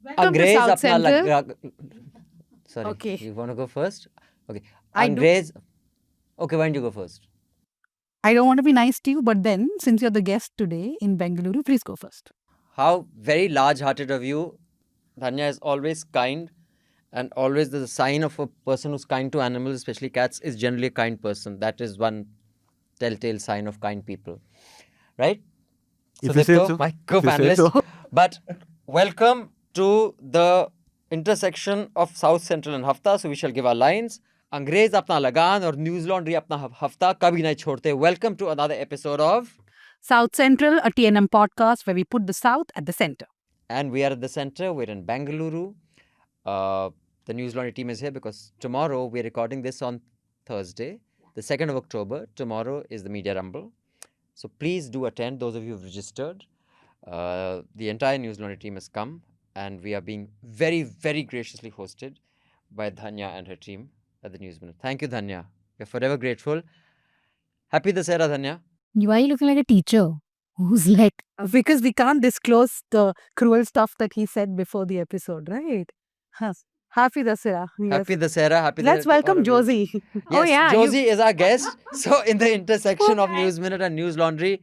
Welcome to अंग्रेज South अपना Central. Sorry, Okay. you want to go first? Okay. I do. अंग्रेज. Okay, why don't you go first? I don't want to be nice to you, but then since you're the guest today in Bengaluru, please go first. How very large-hearted of you. Dhanya is always kind, and always the sign of a person who's kind to animals, especially cats, is generally a kind person. That is one telltale sign of kind people, right? If you say Sudipto, so. my If you say co-panelist. so. But welcome to the intersection of South Central and Hafta. So we shall give our lines. अंग्रेज अपना लगान और news laundry अपना हफ्ता कभी नहीं छोड़ते. Welcome to another episode of South Central, a TNM podcast where we put the South at the center. And we are at the center. We're in Bengaluru. The News Laundry team is here because tomorrow we're recording this on Thursday, the 2nd of October. Tomorrow is the Media Rumble. So please do attend, those of you who've registered. The entire News Laundry team has come, and we are being very, very graciously hosted by Dhanya and her team at the News Minute. Thank you, Dhanya. We're forever grateful. Happy Dasera, Dhanya. Why are you looking like a teacher who's like, Because we can't disclose the cruel stuff that he said before the episode, right? Yes. Happy Dasera. Yes. Happy Dasera. Happy Let's Dasera to all welcome of you. Josy. Yes, Oh, yeah, Josy is our guest. So, in the intersection of Okay. News Minute and News Laundry,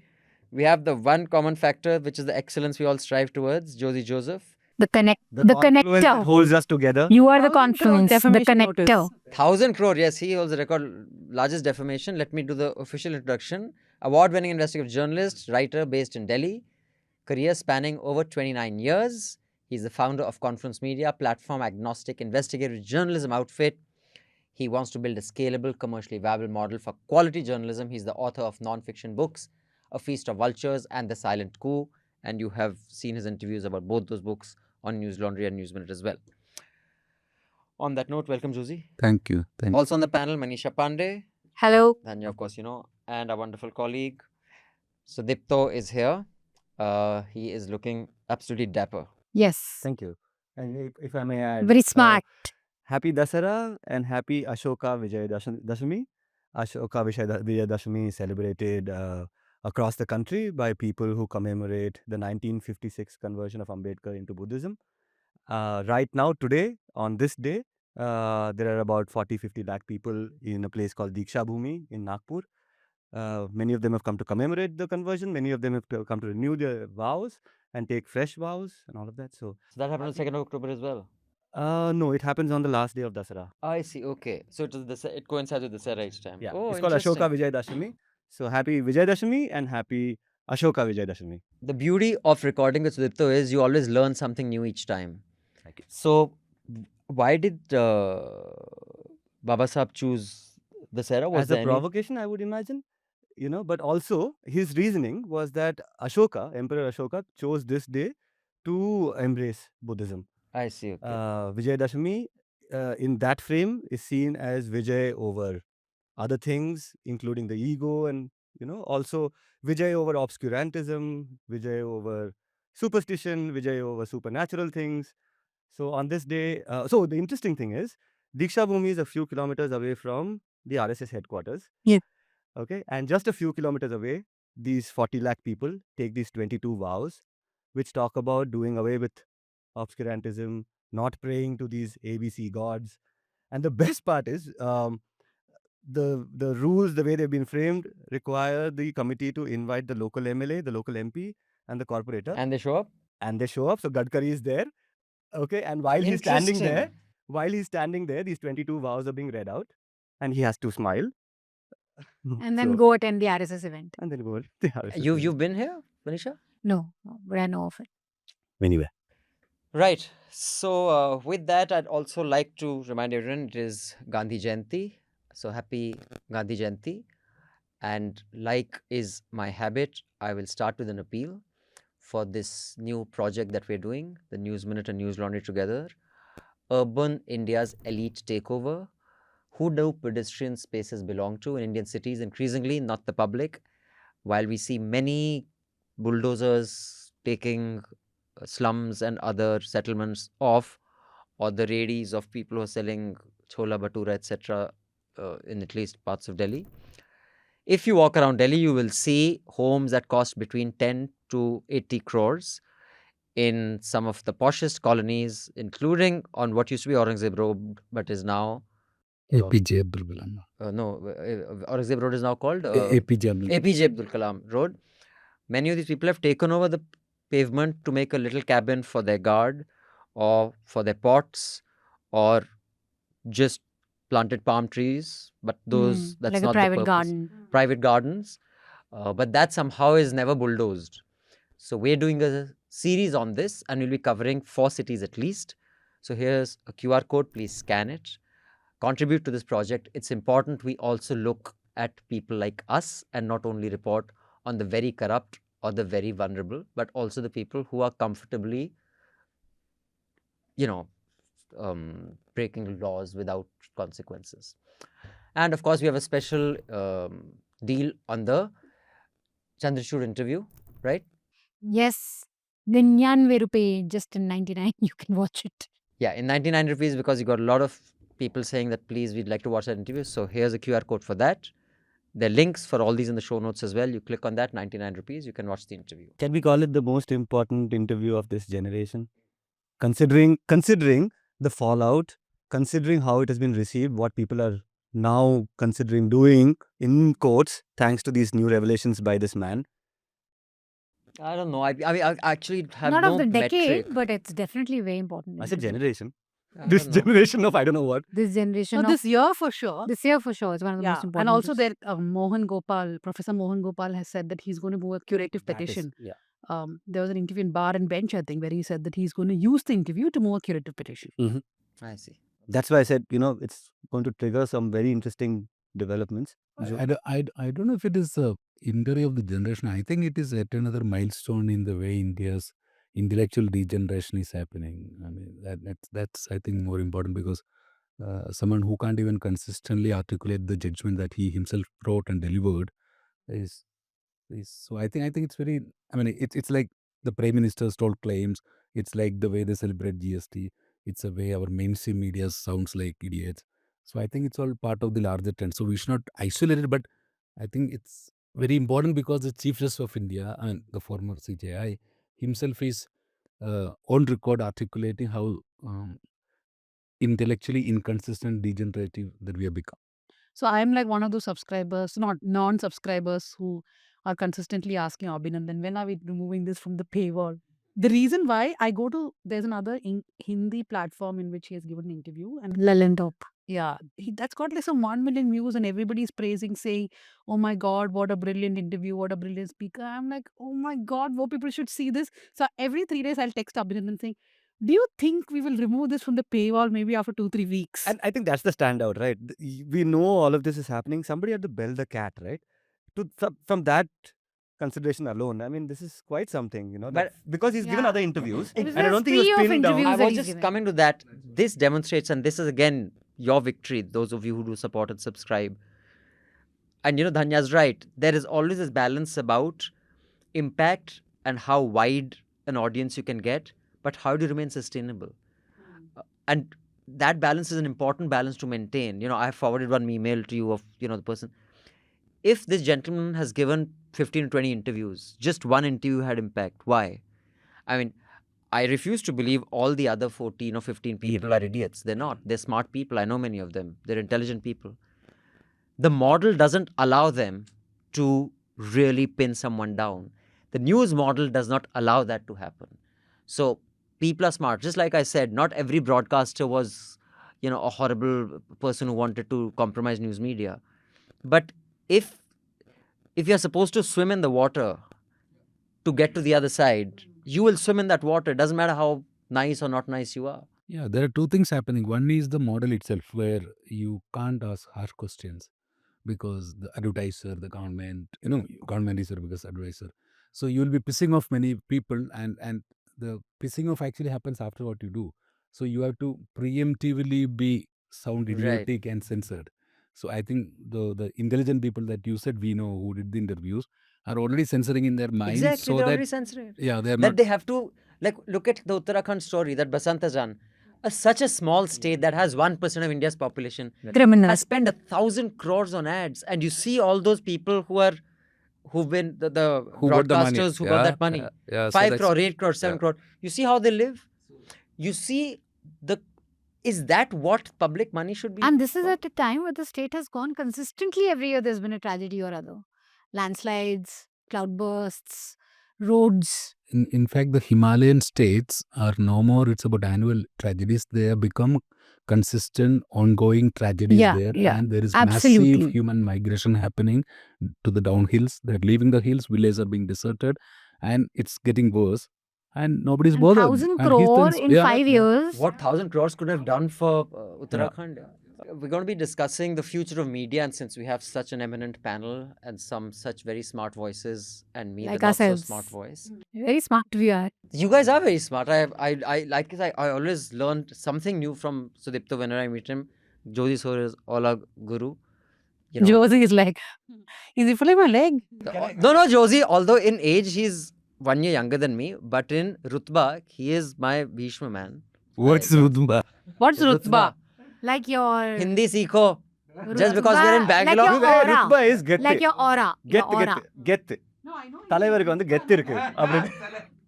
we have the one common factor, which is the excellence we all strive towards. Josy Joseph. the confluence that connector. holds us together. You are the 1,000 crore confluence, the defamation connector. notice. 1,000 crore. Yes, he holds the record, largest defamation. Let me do the official introduction. Award-winning investigative journalist, writer based in Delhi. Career spanning over 29 years. He's the founder of Confluence Media, platform agnostic investigative journalism outfit. He wants to build a scalable, commercially viable model for quality journalism. He's the author of non-fiction books, A Feast of Vultures and The Silent Coup. And you have seen his interviews about both those books on News Laundry and News Minute as well. On that note, welcome, Josy. Thank you. Thank you. Also on the panel, Manisha Pande, Hello. Dhanya, of course, you know, and our wonderful colleague, Sudipto is here. He is looking absolutely dapper. Yes. Thank you. And if I may add, Very smart. happy Dasara and happy Ashoka Vijay Dashami. Ashoka Vijay Dashami is celebrated across the country by people who commemorate the 1956 conversion of Ambedkar into Buddhism. Right now, today, on this day, there are about 40-50 lakh people in a place called Diksha Bhumi in Nagpur. Many of them have come to commemorate the conversion. Many of them have come to renew their vows and take fresh vows and all of that. So that happened on 2nd of October as well? No, it happens on the last day of Dasara. I see. Okay. So it coincides with Dasara each time. Yeah. Oh, It's called Ashoka interesting. Vijay Dashami. So happy Vijay Dashami and happy Ashoka Vijay Dashami. The beauty of recording with Sudipto is you always learn something new each time. Thank you. So, why did Baba Sahib choose Dasara? Was As there a any- provocation, I would imagine, but also his reasoning was that Ashoka, Emperor Ashoka, chose this day to embrace Buddhism. I see. Okay. Vijay Dashami, in that frame, is seen as Vijay over other things, including the ego, and also Vijay over obscurantism, Vijay over superstition, Vijay over supernatural things. So on this day, so the interesting thing is, Diksha Bhumi is a few kilometers away from the RSS headquarters. Yeah. Okay, and just a few kilometers away, these 40 lakh people take these 22 vows, which talk about doing away with obscurantism, not praying to these ABC gods. And the best part is, the rules, the way they've been framed, require the committee to invite the local MLA, the local MP, and the corporator, And they show up? and they show up. So Gadkari is there. Okay, and while he's standing there, Interesting. these 22 vows are being read out, and he has to smile. And then So- go attend the RSS event. and then go. The RSS You've event. been here, Manisha? No, but I know of it. Anyway. Right. So with that, I'd also like to remind everyone it is Gandhi Jayanti. So happy Gandhi Jayanti. And like is my habit, I will start with an appeal for this new project that we're doing, the News Minute and News Laundry together. Urban India's elite takeover. Who do pedestrian spaces belong to in Indian cities? Increasingly, not the public. While we see many bulldozers taking slums and other settlements off, or the radies of people who are selling chola bhatura, etc., in at least parts of Delhi. If you walk around Delhi, you will see homes that cost between 10 to 80 crores in some of the poshest colonies, including on what used to be Aurangzeb Road, but is now APJ Abdul Kalam. Aurangzeb Road is now called APJ Abdul Kalam. APJ Abdul Kalam Road. Many of these people have taken over the pavement to make a little cabin for their guard or for their pots or just planted palm trees. But those, that's like a not private the purpose. garden. Private gardens. But that somehow is never bulldozed. So we're doing a series on this and we'll be covering 4 cities at least. So here's a QR code, please scan it. Contribute to this project. It's important we also look at people like us and not only report on the very corrupt or the very vulnerable, but also the people who are comfortably, breaking laws without consequences. And of course, we have a special deal on the Chandrachud interview, right? Yes. 99 rupee, just in 99, you can watch it. Yeah, in 99 rupees, because you got a lot of people saying that please, we'd like to watch that interview. So here's a QR code for that. There are links for all these in the show notes as well. You click on that, 99 rupees, you can watch the interview. Can we call it the most important interview of this generation? Considering the fallout, considering how it has been received, what people are now considering doing in quotes, thanks to these new revelations by this man. I don't know. I mean, I actually have Not no of the decade, metric. but it's definitely very important. I said interview. generation. I This don't know. generation of I don't know what. This generation No, of this year for sure. this year for sure is one of the Yeah, most important. and also things. there, Professor Mohan Gopal has said that he's going to move a curative That is- petition. yeah. There was an interview in Bar and Bench, I think, where he said that he's going to use the interview to move a curative petition. I see. That's why I said, it's going to trigger some very interesting developments. I don't know if it is a interview of the generation. I think it is yet another milestone in the way India's intellectual degeneration is happening. I mean, that's I think more important because someone who can't even consistently articulate the judgment that he himself wrote and delivered is so I think it's very. I mean, it's like the prime minister's told claims. It's like the way they celebrate GST. It's a way our mainstream media sounds like idiots. So I think it's all part of the larger trend. So we should not isolate it, but I think it's very important because the Chief Justice of India and the former CJI himself is on record articulating how intellectually inconsistent, degenerative that we have become. So I am like one of those subscribers, not non-subscribers, who are consistently asking Abhinandan, when are we removing this from the paywall? The reason why I go to, there's another Hindi platform in which he has given an interview, and Lalentop. yeah, that's got like some 1 million views, and everybody's praising, saying, "Oh my God, what a brilliant interview! What a brilliant speaker!" I'm like, "Oh my God, more people should see this." So every 3 days, I'll text Abhinandan saying, "Do you think we will remove this from the paywall maybe after 2-3 weeks?" And I think that's the standout, right? We know all of this is happening. Somebody had to bell the cat, right? From that consideration alone, I mean, this is quite something, But- because he's given Yeah. other interviews, It was and I a don't think he was spree of pinned down. interviews I that was he's just given. coming to that. This demonstrates, and this is again your victory, those of you who do support and subscribe. And Dhanya's right. There is always this balance about impact and how wide an audience you can get, but how do you remain sustainable? And that balance is an important balance to maintain. I forwarded one email to you of, the person. If this gentleman has given 15 to 20 interviews, just one interview had impact. Why? I mean, I refuse to believe all the other 14 or 15 people are idiots. They're not. They're smart people. I know many of them. They're intelligent people. The model doesn't allow them to really pin someone down. The news model does not allow that to happen. So people are smart. Just like I said, not every broadcaster was, a horrible person who wanted to compromise news media. But if you're supposed to swim in the water to get to the other side, you will swim in that water. It doesn't matter how nice or not nice you are. Yeah, there are two things happening. One is the model itself, where you can't ask harsh questions because the advertiser, the government, government is your biggest advisor. So you will be pissing off many people, and the pissing off actually happens after what you do. So you have to preemptively sound Right. idiotic and censored. So I think the intelligent people that you said we know who did the interviews are already censoring in their minds. Exactly, So they're that already censoring it. yeah, they're That not. they have to, look at the Uttarakhand story that Basant has done. Such a small state that has 1% of India's population Criminal. has spent 1,000 crores on ads, and you see all those people who who've been the Who got the money? broadcasters who got that money. Yeah, 5 that's- crore, 8 crore, 7 yeah. crore. You see how they live? You see is that what public money should be? And this is for? at a time where the state has gone consistently every year. There's been a tragedy or other. Landslides, cloudbursts, roads. In fact, the Himalayan states are no more. It's about annual tragedies. They have become consistent, ongoing tragedies Yeah, there, yeah, and there is absolutely. massive human migration happening to the downhills. They're leaving the hills. Villages are being deserted, and it's getting worse. And nobody's And bothered. 1,000 And he crore thinks, in yeah, 5 years. What 1,000 crores could have done for Uttarakhand? We're going to be discussing the future of media, and since we have such an eminent panel and some such very smart voices, and me, Like the not so ourselves. smart voice, Very smart we are. you guys are very smart. I always learned something new from Sudipto whenever I meet him. Josy is all a guru. You know. Josy is like, is he pulling my leg? No, Josy. Although in age he's 1 year younger than me, but in Rutba he is my Bhishma man. what's Rudumba? What's Rutba? Like your... Hindi seekho. Just because we're in Rutba, like Bangalore. your aura. Rutba is get Like your aura. Your aura. கெத்து தலைவருக்கு வந்து கெத்து இருக்கு அப்படின்னு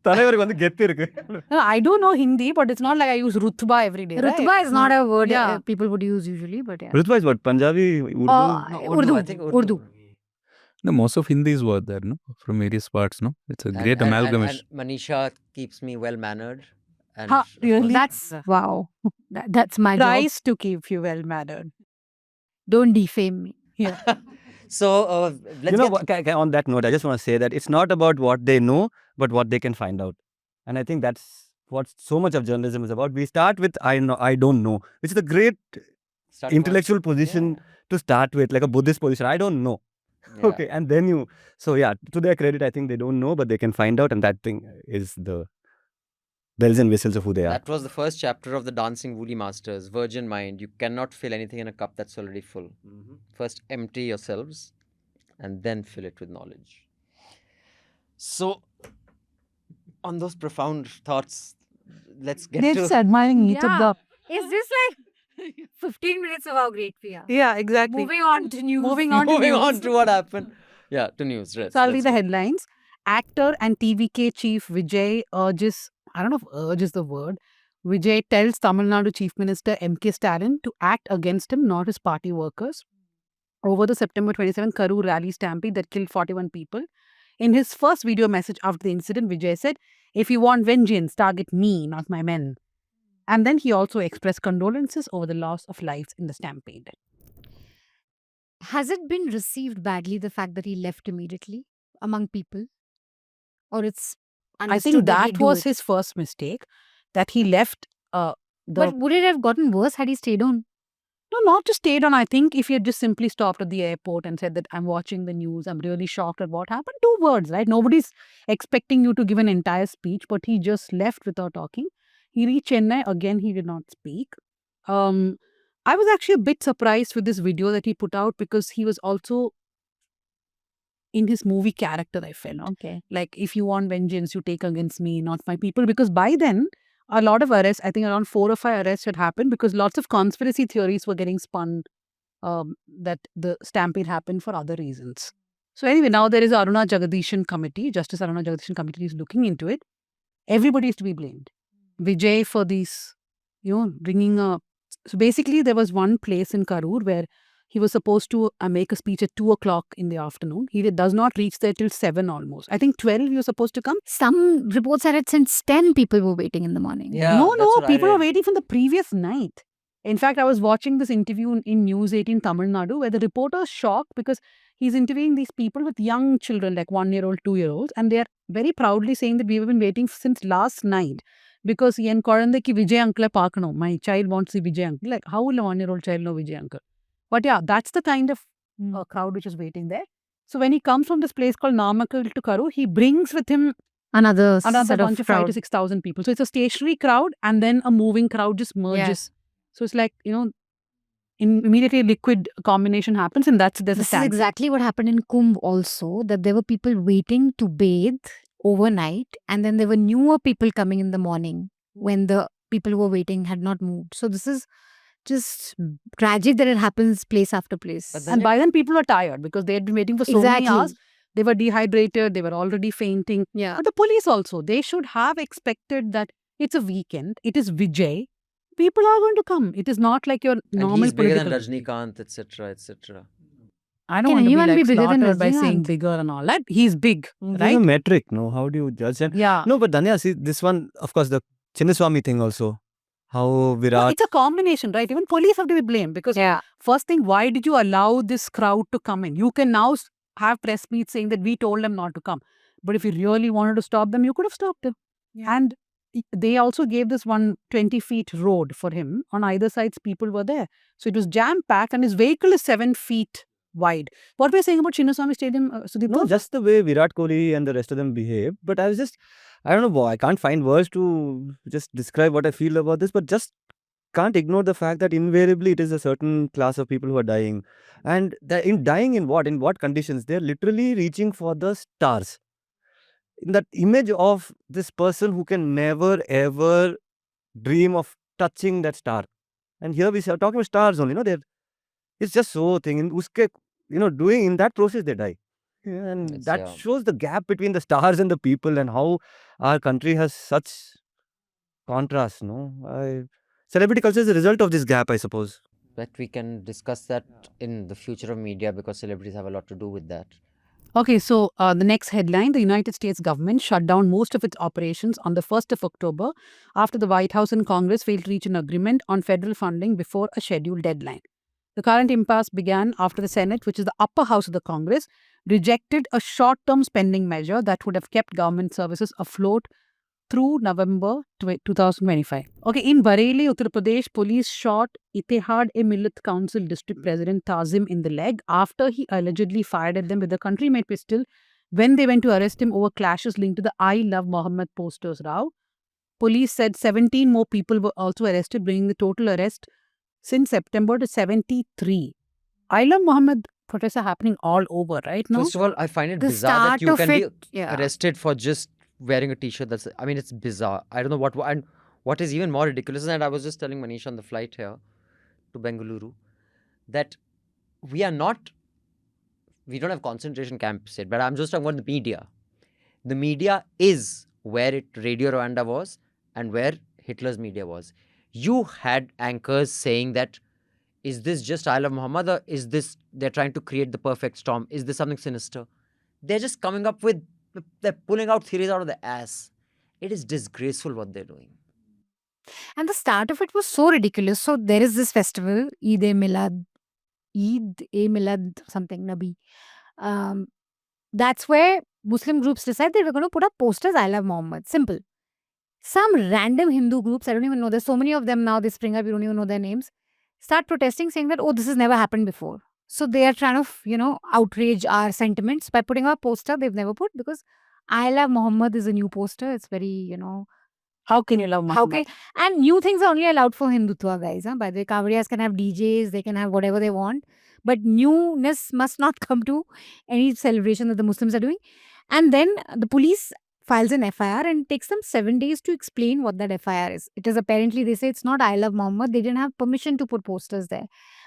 தலைவருக்கு வந்து கெத்து இருக்கு No, I do know Hindi, but it's not like I use Rutba every day. Right? Rutba is not a word Yeah. people would use usually, but yeah. Rutba is what Punjabi Urdu No, Urdu. I think Urdu. No, most of Hindis were there, no, from various parts, no. It's a great amalgamation. And Manisha keeps me well mannered. And Ha, of course- really? That's, wow. That's my job. Tries to keep you well mannered. Don't defame me. So let's you know get what, on that note I just want to say that it's not about what they know but what they can find out, and I think that's what so much of journalism is about. We start with I don't know, which is a great start intellectual position to start with, like a Buddhist position. I don't know. Yeah. Okay, and then you, so yeah, to their credit I think they don't know but they can find out, and that thing is the bells and whistles of who they are. That was the first chapter of the Dancing Woolly Masters, Virgin Mind. You cannot fill anything in a cup that's already full. First empty yourselves and then fill it with knowledge. So, on those profound thoughts, let's get They're to... just admiring each of the. Is this like 15 minutes of how great we are? Yeah, exactly. Moving on to news. Moving on to Moving news. on to what happened. Yeah, to news. Right, So I'll read let's the go. headlines. Actor and TVK chief Vijay urges, I don't know if urge is the word, Vijay tells Tamil Nadu Chief Minister M.K. Stalin to act against him, not his party workers, over the September 27 Karur rally stampede that killed 41 people. In his first video message after the incident, Vijay said, "If you want vengeance, target me, not my men." And then he also expressed condolences over the loss of lives in the stampede. Has it been received badly, the fact that he left immediately among people? Or it's I understood think that he'd that do was it? his first mistake, that he left But would it have gotten worse had he stayed on? No, not just stayed on. I think if he had just simply stopped at the airport and said that I'm watching the news, I'm really shocked at what happened. 2 words, right? Nobody's expecting you to give an entire speech, but he just left without talking. He reached Chennai. Again, he did not speak. I was actually a bit surprised with this video that he put out because he was also in his movie character, I felt. Okay. Like, if you want vengeance, you take against me, not my people. Because by then, a lot of arrests, I think around 4 or 5 arrests had happened because lots of conspiracy theories were getting spun that the stampede happened for other reasons. So anyway, now there is Aruna Jagadishan committee. Justice Aruna Jagadishan committee is looking into it. Everybody is to be blamed. Vijay for these, bringing a... So basically, there was one place in Karur where he was supposed to make a speech at 2 o'clock in the afternoon. He does not reach there till 7 almost. I think 12 he was supposed to come. Some reports said it since 10 people were waiting in the morning. Yeah, No, that's what I people were read. waiting from the previous night. In fact, I was watching this interview in News 18 Tamil Nadu where the reporter is shocked because he's interviewing these people with young children like 1-year-old, 2-year-olds, and they are very proudly saying that we've been waiting since last night because yen korandaki Vijay uncle paakano. My child wants to see Vijay uncle. Like, how will a 1-year-old child know Vijay uncle? But yeah, that's the kind of crowd which is waiting there. So when he comes from this place called Namakkal to Karur, he brings with him Another set bunch of 5,000 to 6,000 people. So it's a stationary crowd and then a moving crowd just merges. Yes. So it's like, immediately liquid combination happens and there's a This is stand. exactly what happened in Kumbh also, that there were people waiting to bathe overnight and then there were newer people coming in the morning when the people who were waiting had not moved. So this is just tragic that it happens place after place. But And by then people were tired because they had been waiting for so many Exactly. hours. They were dehydrated. They were already fainting. Yeah. But the police also, they should have expected that it's a weekend. It is Vijay. People are going to come. It is not like your And normal he's bigger than political. Rajnikant, etc., etc. I don't Can want to be anyone be like bigger than slaughtered by saying Rajendran? bigger and all that. He's big, There's right? a metric, no? How do you judge? And Yeah. no, but Dhanya, see this one, of course, the Chinnaswamy thing also. How No, Virat. it's a combination, right? Even police have to be blamed because Yeah. first thing, why did you allow this crowd to come in? You can now have press meets saying that we told them not to come. But if you really wanted to stop them, you could have stopped them. And they also gave this 120-feet road for him. On either sides, people were there. So it was jam-packed and his vehicle is 7 feet wide. What were you saying about Chinnaswamy Stadium, Sudipto? No, just the way Virat Kohli and the rest of them behave. But I was just, I don't know, I can't find words to just describe what I feel about this, but just can't ignore the fact that invariably it is a certain class of people who are dying. And in dying in what? In what conditions? They're literally reaching for the stars. In that image of this person who can never ever dream of touching that star. And here we are talking about stars only, it's just so thing. In uske, doing in that process they die. And It's, that yeah. shows the gap between the stars and the people and how our country has such contrast, no? Celebrity culture is a result of this gap, I suppose. But we can discuss that in the future of media because celebrities have a lot to do with that. Okay, so the next headline, the United States government shut down most of its operations on the 1st of October after the White House and Congress failed to reach an agreement on federal funding before a scheduled deadline. The current impasse began after the Senate, which is the upper house of the Congress, rejected a short-term spending measure that would have kept government services afloat through November 2025. Okay, in Bareilly, Uttar Pradesh, police shot Ittihad-e-Millat Council District President Tazim in the leg after he allegedly fired at them with a country-made pistol when they went to arrest him over clashes linked to the I Love Mohammed posters row. Police said 17 more people were also arrested, bringing the total arrest since September to 73. I Love Mohammed protests are happening all over, right now. First of all, I find it The bizarre that start you of can it, be yeah. arrested for just wearing a t-shirt. It's bizarre. I don't know and what is even more ridiculous. And I was just telling Manisha on the flight here to Bengaluru that we don't have concentration camps yet, but I'm just talking about the media. The media is where Radio Rwanda was and where Hitler's media was. You had anchors saying that, is this just I Love Muhammad, or is this they're trying to create the perfect storm? Is this something sinister? They're just coming up with, they're pulling out theories out of the ass. It is disgraceful what they're doing. And the start of it was so ridiculous. So there is this festival, Eid-e-Milad, something, Nabi. That's where Muslim groups decide they were going to put up posters, I Love Muhammad. Simple. Some random Hindu groups, I don't even know, there's so many of them now, they spring up, you don't even know their names, start protesting saying that, oh, this has never happened before. So they are trying to, outrage our sentiments by putting up a poster they've never put, because I Love Muhammad is a new poster. It's very, How can you love Muhammad? and new things are only allowed for Hindutva, guys. By the way, Kavariyas can have DJs, they can have whatever they want. But newness must not come to any celebration that the Muslims are doing. And then the police files an FIR and takes them 7 days to explain what that FIR is. It is apparently, they say it's not I Love Muhammad. They didn't have permission to put posters there.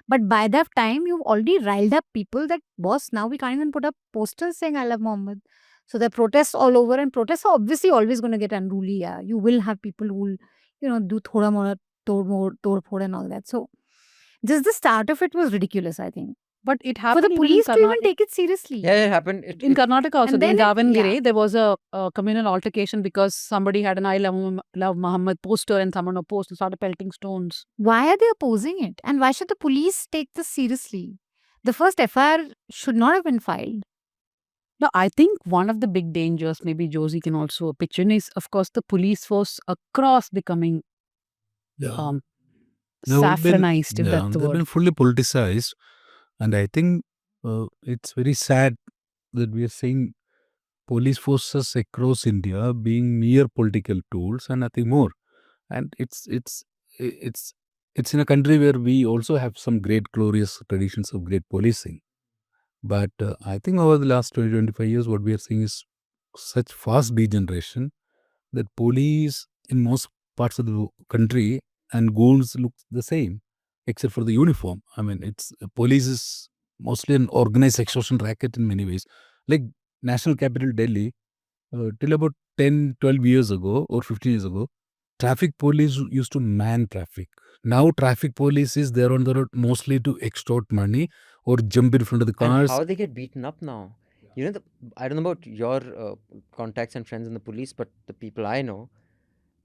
But by that time, you've already riled up people that, boss, now we can't even put up posters saying I Love Muhammad. So there are protests all over, and protests are obviously always going to get unruly. Yeah. You will have people who will, do thoda mora, tod and all that. So just the start of it was ridiculous, I think. But it For happened the police to even take it seriously. Yeah, it happened. in Karnataka also. And In then Davangere, yeah. there was a communal altercation because somebody had an I Love Muhammad poster and someone opposed and started pelting stones. Why are they opposing it? And why should the police take this seriously? The first FIR should not have been filed. No, I think one of the big dangers, maybe Josy can also pitch in, is of course the police force across becoming Yeah. They've been- saffronized, if yeah, that's the they've word. been fully politicized. And I think it's very sad that we are seeing police forces across India being mere political tools and nothing more. And it's in a country where we also have some great glorious traditions of great policing. But I think over the last 20-25 years, what we are seeing is such fast degeneration that police in most parts of the country and goons look the same, except for the uniform. I mean, police is mostly an organized extortion racket in many ways. Like national capital Delhi, till about 10, 12 years ago or 15 years ago, traffic police used to man traffic. Now traffic police is there on the road mostly to extort money or jump in front of the And cars. how they get beaten up now. You know, I don't know about your contacts and friends in the police, but the people I know,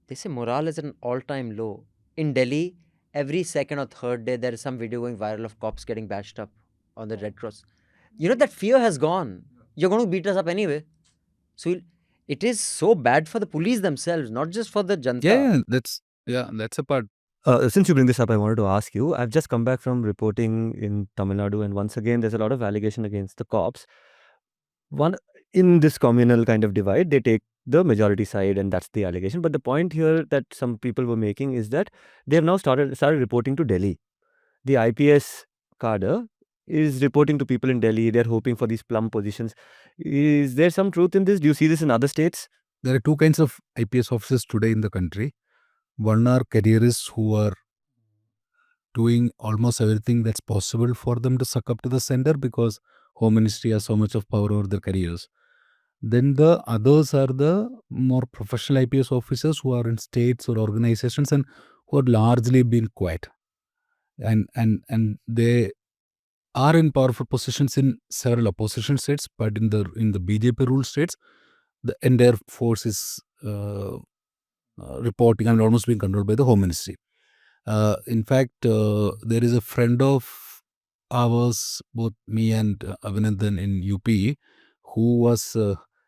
they say morale is at an all-time low. In Delhi, every second or third day, there is some video going viral of cops getting bashed up on the Red Cross. You know, that fear has gone. You're going to beat us up anyway. So it is so bad for the police themselves, not just for the Janta. That's a part. Since you bring this up, I wanted to ask you. I've just come back from reporting in Tamil Nadu, and once again, there's a lot of allegation against the cops. One in this communal kind of divide, they take the majority side, and that's the allegation. But the point here that some people were making is that they have now started reporting to Delhi. The IPS cadre is reporting to people in Delhi. They're hoping for these plum positions. Is there some truth in this? Do you see this in other states? There are two kinds of IPS officers today in the country. One are careerists who are doing almost everything that's possible for them to suck up to the center because Home Ministry has so much of power over their careers. Then the others are the more professional IPS officers who are in states or organizations and who have largely been quiet. And they are in powerful positions in several opposition states, but in the BJP ruled states, the entire force is reporting and almost being controlled by the Home Ministry. In fact, there is a friend of ours, both me and Abhinandan in UP, who was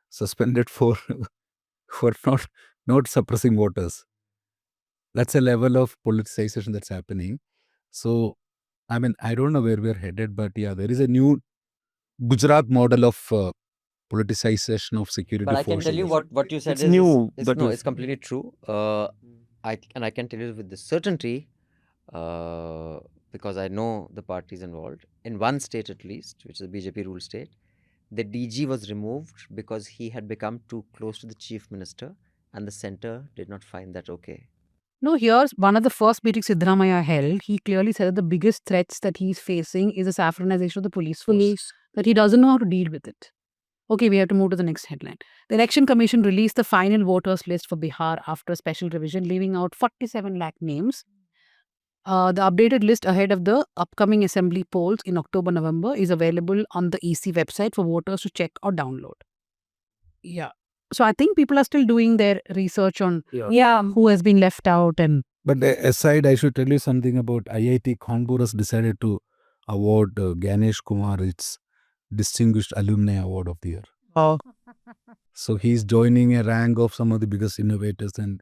suspended for for not suppressing voters. That's a level of politicization that's happening. So, I mean, I don't know where we're headed, but yeah, there is a new Gujarat model of politicization of security But I can tell you forces. what you said It's is new, it's, but no, it's- it's completely true. I can tell you with the certainty, uh, because I know the parties involved. In one state at least, which is a BJP ruled state, the DG was removed because he had become too close to the chief minister, and the center did not find that okay. No, here's one of the first meetings Siddaramaiah held. He clearly said that the biggest threats that he's facing is the saffronization of the police force. That he doesn't know how to deal with it. Okay, we have to move to the next headline. The Election Commission released the final voters list for Bihar after a special revision, leaving out 47 lakh names. The updated list ahead of the upcoming assembly polls in October November is available on the EC website for voters to check or download. Yeah. So I think people are still doing their research on who has been left out and But aside, I should tell you something about IIT Kanpur has decided to award Ganesh Kumar its Distinguished Alumni Award of the Year. Oh. So he's joining a rank of some of the biggest innovators and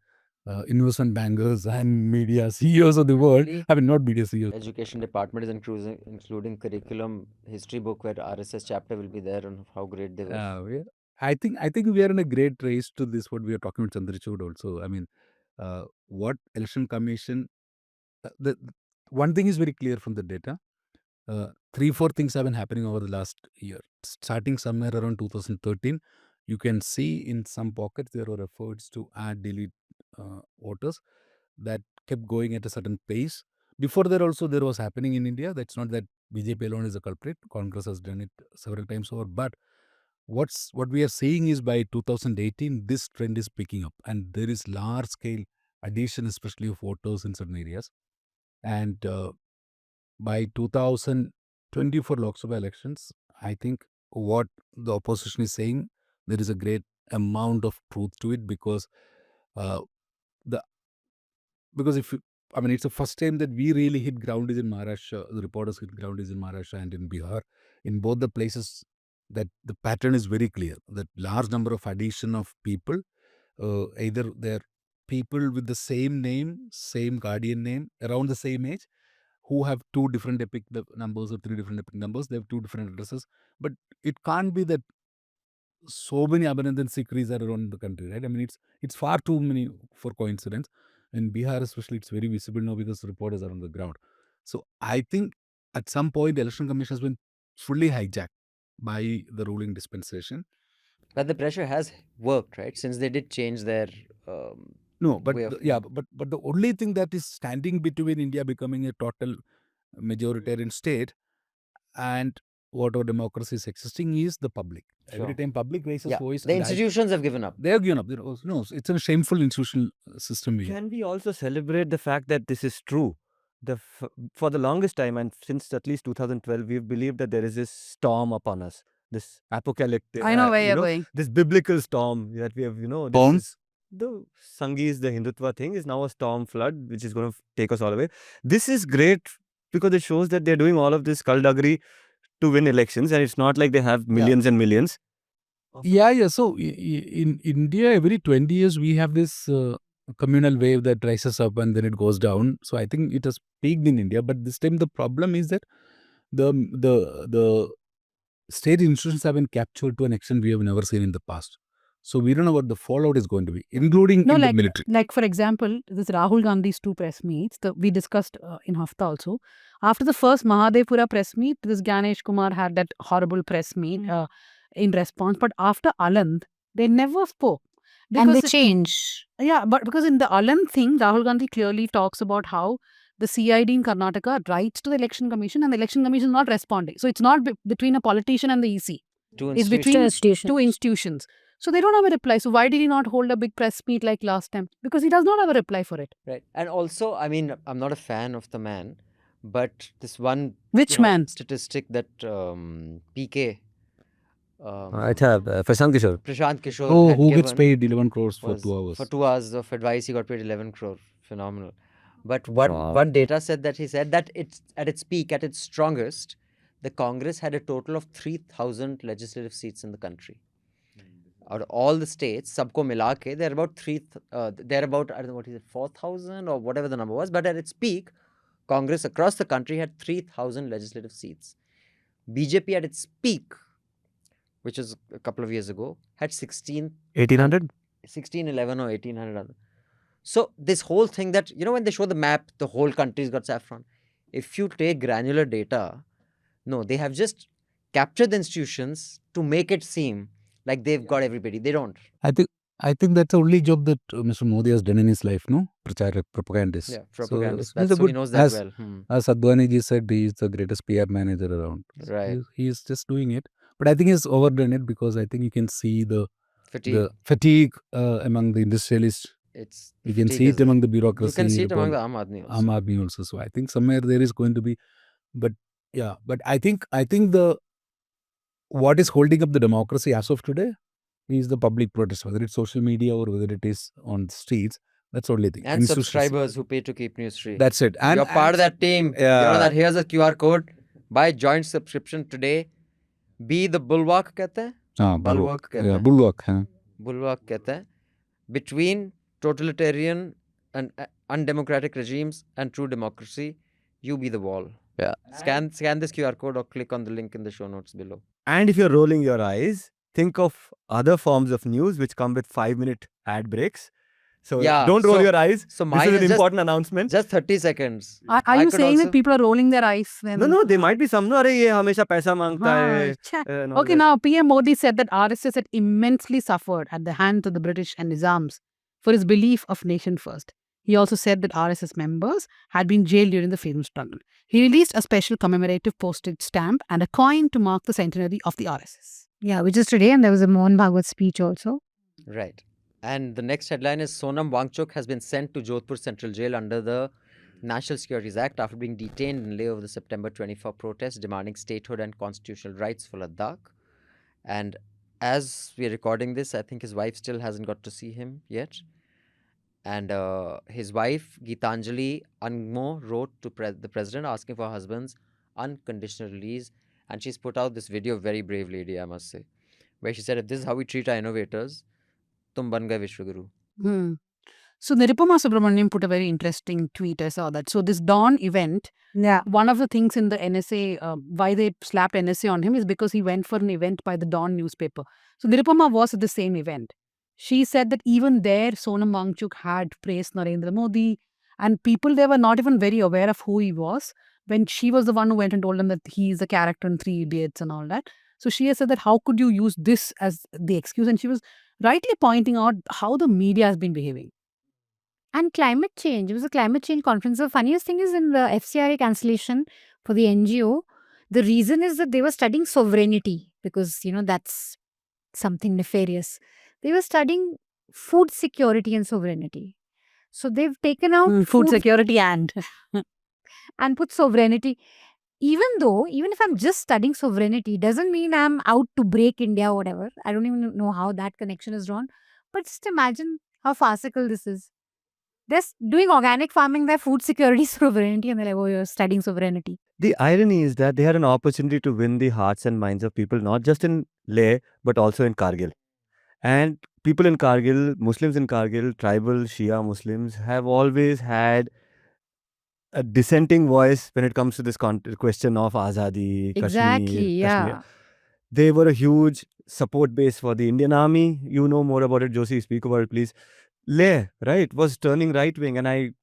investment bankers and media CEOs of the world. I mean, not media CEOs. Education department is including curriculum history book where RSS chapter will be there on how great they were. I think we are in a great race to this. What we are talking about Chandrachud also. I mean, what election commission? The one thing is very clear from the data. 3-4 things have been happening over the last year. Starting somewhere around 2013, you can see in some pockets there were efforts to add, delete voters that kept going at a certain pace. Before that also there was happening in India. That's not that BJP alone is a culprit. Congress has done it several times over. But what we are seeing is by 2018, this trend is picking up. And there is large scale addition, especially of voters in certain areas. And by 2024 Lok Sabha elections, I think what the opposition is saying, there is a great amount of truth to it because if I mean, it's the first time that we really hit ground is in Maharashtra. The reporters hit ground is in Maharashtra and in Bihar. In both the places, that the pattern is very clear. That large number of addition of people, either they're people with the same name, same guardian name, around the same age, who have two different epic numbers or three different epic numbers. They have two different addresses. But it can't be that so many Abhinandan Sekhris are around the country, right? I mean, it's far too many for coincidence. In Bihar, especially, it's very visible now because reporters are on the ground. So I think at some point, the Election Commission has been fully hijacked by the ruling dispensation. But the pressure has worked, right? Since they did change their No, but way of but the only thing that is standing between India becoming a total majoritarian state and whatever democracy is existing is the public. Every Sure. time public raises Yeah, voice, the institutions have given up. they have given up. No, it's a shameful institutional system we have. Can we also celebrate the fact that this is true? For the longest time, and since at least 2012, we've believed that there is this storm upon us, this apocalyptic, I know where you're going. this biblical storm that we have, this is the Sangis, the Hindutva thing is now a storm flood, which is going to take us all away. This is great because it shows that they're doing all of this skullduggery to win elections, and it's not like they have millions and millions. Yeah. So in India, every 20 years we have this communal wave that rises up and then it goes down. So I think it has peaked in India, but this time the problem is that the state institutions have been captured to an extent we have never seen in the past. So we don't know what the fallout is going to be, including in the military. Like for example, this Rahul Gandhi's 2 press meets, we discussed in Hafta also. After the first Mahadevpura press meet, this Ganesh Kumar had that horrible press meet in response. But after Aland, they never spoke. And they change. Yeah, but because in the Aland thing, Rahul Gandhi clearly talks about how the CID in Karnataka writes to the election commission and the election commission is not responding. So it's not between a politician and the EC. It's between two institutions. So they don't have a reply. So why did he not hold a big press meet like last time? Because he does not have a reply for it. Right. And also, I mean, I'm not a fan of the man, but this one statistic that PK Prashant Kishore. Prashant Kishore Oh, had who gets given paid 11 crores for was 2 hours? For 2 hours of advice, he got paid 11 crore. Phenomenal. But one data said that he said that it's at its peak, at its strongest, the Congress had a total of 3,000 legislative seats in the country. Out of all the states, sabko mila ke, they're about I don't know what is it, 4,000 or whatever the number was. But at its peak, Congress across the country had 3,000 legislative seats. BJP at its peak, which was a couple of years ago, had 1,800? 1611 or 1,800. So this whole thing that, when they show the map, the whole country's got saffron. If you take granular data, no, they have just captured the institutions to make it seem like they've got everybody. They don't. I think that's the only job that Mr. Modi has done in his life, no? Propagandist. Yeah, propagandist. So he knows that well. As Advani ji said, he is the greatest PR manager around. Right. He is just doing it. But I think he's overdone it because I think you can see the fatigue among the industrialists. You can see it among the bureaucracy. You can see it among the Aam Aadmi also. So I think somewhere there is going to be, but I think what is holding up the democracy as of today is the public protest, whether it's social media or whether it is on the streets. That's the only thing. And subscribers who pay to keep news free. That's it. And you're part of that team. That here's a QR code. Buy joint subscription today. Be the bulwark कहते हैं. Bulwark कहते हैं. Bulwark. Bulwark कहते हैं. Between totalitarian and undemocratic regimes and true democracy, you be the wall. Yeah. Scan this QR code or click on the link in the show notes below. And if you're rolling your eyes, think of other forms of news which come with 5-minute ad breaks. So don't roll your eyes. So this is an important announcement. Just 30 seconds. Are you saying that people are rolling their eyes? No, there might be some. No, ye hamesha paisa mangta hai. Okay, now PM Modi said that RSS had immensely suffered at the hands of the British and Nizams for his belief of nation first. He also said that RSS members had been jailed during the freedom struggle. He released a special commemorative postage stamp and a coin to mark the centenary of the RSS. Yeah, which is today, and there was a Mohan Bhagwat speech also. Right. And the next headline is Sonam Wangchuk has been sent to Jodhpur Central Jail under the National Securities Act after being detained in lay over the September 24 protests demanding statehood and constitutional rights for Ladakh. And as we're recording this, I think his wife still hasn't got to see him yet. And his wife, Geetanjali Angmo, wrote to the president asking for her husband's unconditional release. And she's put out this video, very brave lady, I must say, where she said, if this is how we treat our innovators, tum ban gaye Vishwaguru. So Nirupama Subramaniam put a very interesting tweet. I saw that. So this Dawn event, one of the things in the NSA, why they slapped NSA on him is because he went for an event by the Dawn newspaper. So Nirupama was at the same event. She said that even there, Sonam Wangchuk had praised Narendra Modi, and people there were not even very aware of who he was when she was the one who went and told them that he is a character in 3 Idiots and all that. So she has said that how could you use this as the excuse? And she was rightly pointing out how the media has been behaving. And climate change. It was a climate change conference. The funniest thing is in the FCRA cancellation for the NGO, The reason is that they were studying sovereignty because, that's something nefarious. They were studying food security and sovereignty. So they've taken out Food food security and and put sovereignty. Even if I'm just studying sovereignty, doesn't mean I'm out to break India or whatever. I don't even know how that connection is drawn. But just imagine how farcical this is. They're doing organic farming, their food security sovereignty, and they're like, oh, you're studying sovereignty. The irony is that they had an opportunity to win the hearts and minds of people, not just in Leh, but also in Kargil. And people in Kargil, Muslims in Kargil, tribal Shia Muslims, have always had a dissenting voice when it comes to this question of Azadi, Exactly, Kashmir. yeah. They were a huge support base for the Indian army. You know more about it, Josy. Speak about it, please. Leh, right, was turning right wing, and I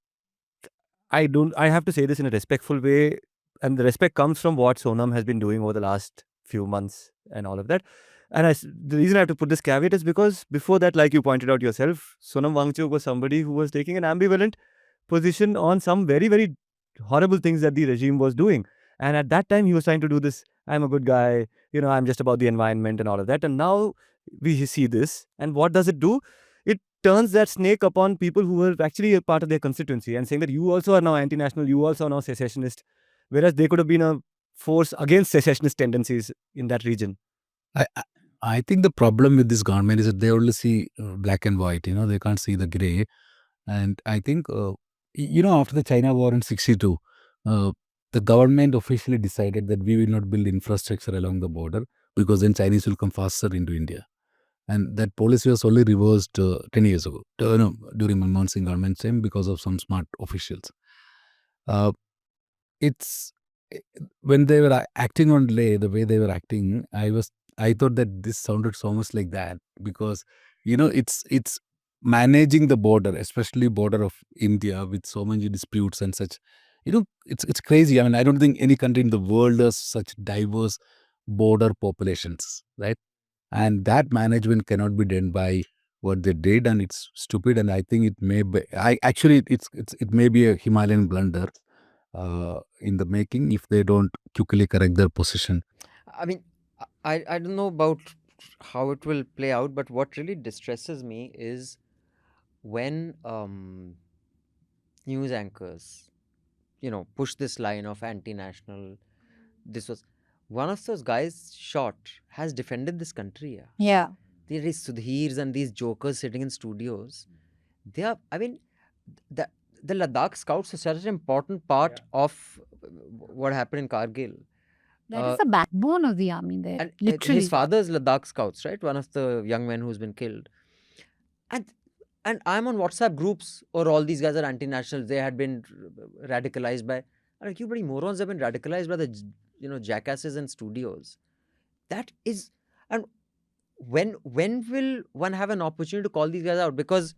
have to say this in a respectful way, and the respect comes from what Sonam has been doing over the last few months and all of that. And the reason I have to put this caveat is because before that, like you pointed out yourself, Sonam Wangchuk was somebody who was taking an ambivalent position on some very, very horrible things that the regime was doing. And at that time, he was trying to do this, I'm a good guy, I'm just about the environment and all of that. And now we see this. And what does it do? It turns that snake upon people who were actually a part of their constituency and saying that you also are now anti-national, you also are now secessionist, whereas they could have been a force against secessionist tendencies in that region. I think the problem with this government is that they only see black and white, they can't see the gray. And I think, after the China war in 62, the government officially decided that we will not build infrastructure along the border because then Chinese will come faster into India. And that policy was only reversed 10 years ago, during Manmohan Singh government's time because of some smart officials. It's when they were acting on Leh, the way they were acting, I thought that this sounded so much like that because it's managing the border, especially border of India with so many disputes and such. It's crazy. I mean, I don't think any country in the world has such diverse border populations, right? And that management cannot be done by what they did, and it's stupid. And I think it may be. It may be a Himalayan blunder in the making if they don't quickly correct their position. I mean, I don't know about how it will play out, but what really distresses me is when news anchors, push this line of anti-national. This was one of those guys shot has defended this country. Yeah. There is Sudhirs and these jokers sitting in studios. They are, I mean, the Ladakh scouts are such an important part of what happened in Kargil. That is the backbone of the army there. And Literally. his father's Ladakh scouts, right? One of the young men who's been killed. And I'm on WhatsApp groups, or all these guys are anti-nationals. They had been radicalized by. I'm like, you bloody morons have been radicalized by the jackasses in studios. That is, and when will one have an opportunity to call these guys out? Because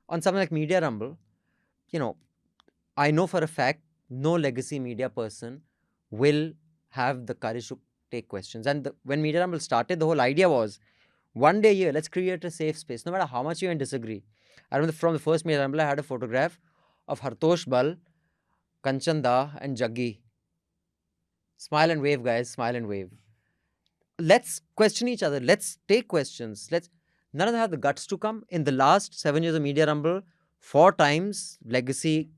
on something like Media Rumble, I know for a fact no legacy media person will have the courage to take questions. And when Media Rumble started, the whole idea was one day a year, let's create a safe space, no matter how much you can disagree. I remember from the first Media Rumble, I had a photograph of Hartosh Bal, Kanchan Da, and Jaggi. Smile and wave, guys, smile and wave. Let's question each other. Let's take questions. None of them have the guts to come. In the last 7 years of Media Rumble, 4 times legacy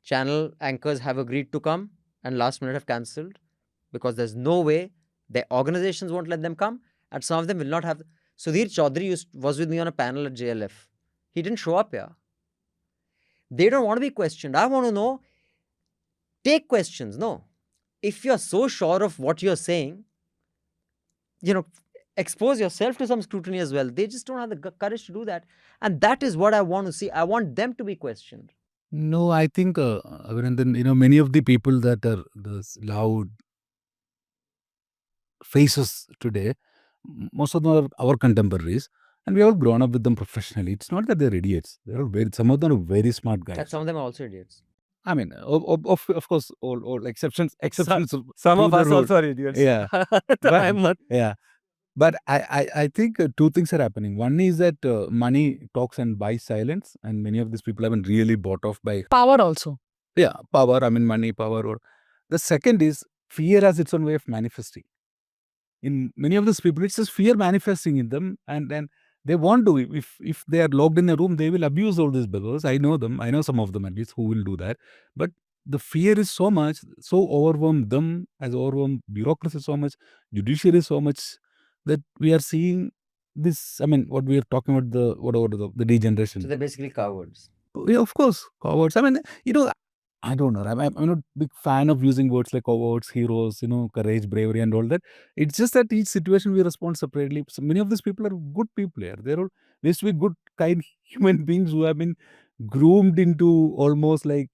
channel anchors have agreed to come and last minute have cancelled because there's no way. Their organizations won't let them come, and some of them will not have. Sudhir Chaudhary was with me on a panel at JLF. He didn't show up here. They don't want to be questioned. I want to know. Take questions. No. If you're so sure of what you're saying, expose yourself to some scrutiny as well. They just don't have the courage to do that. And that is what I want to see. I want them to be questioned. No, I think, Abhinandan, many of the people that are the loud faces today, most of them are our contemporaries, and we have all grown up with them professionally. It's not that they're idiots. Some of them are very smart guys. That some of them are also idiots. I mean, of course, all exceptions. Some of us also are idiots. Yeah. I'm not. Yeah. But I think 2 things are happening. One is that money talks and buys silence, and many of these people have been really bought off by power also. Yeah, power. I mean, money, power. Or the second is fear has its own way of manifesting. In many of these people, it's just fear manifesting in them, and then they want to. If they are locked in a room, they will abuse all these beggars. I know them. I know some of them at least who will do that. But the fear is so much, so overwhelmed them, has overwhelmed bureaucracy so much, judiciary so much, that we are seeing this. I mean, what we are talking about, the whatever the degeneration. So they're basically cowards. Yeah, of course, cowards. I mean, I don't know. I'm not a big fan of using words like cowards, heroes, courage, bravery, and all that. It's just that each situation we respond separately. So many of these people are good people here. They used to be good, kind human beings who have been groomed into almost like,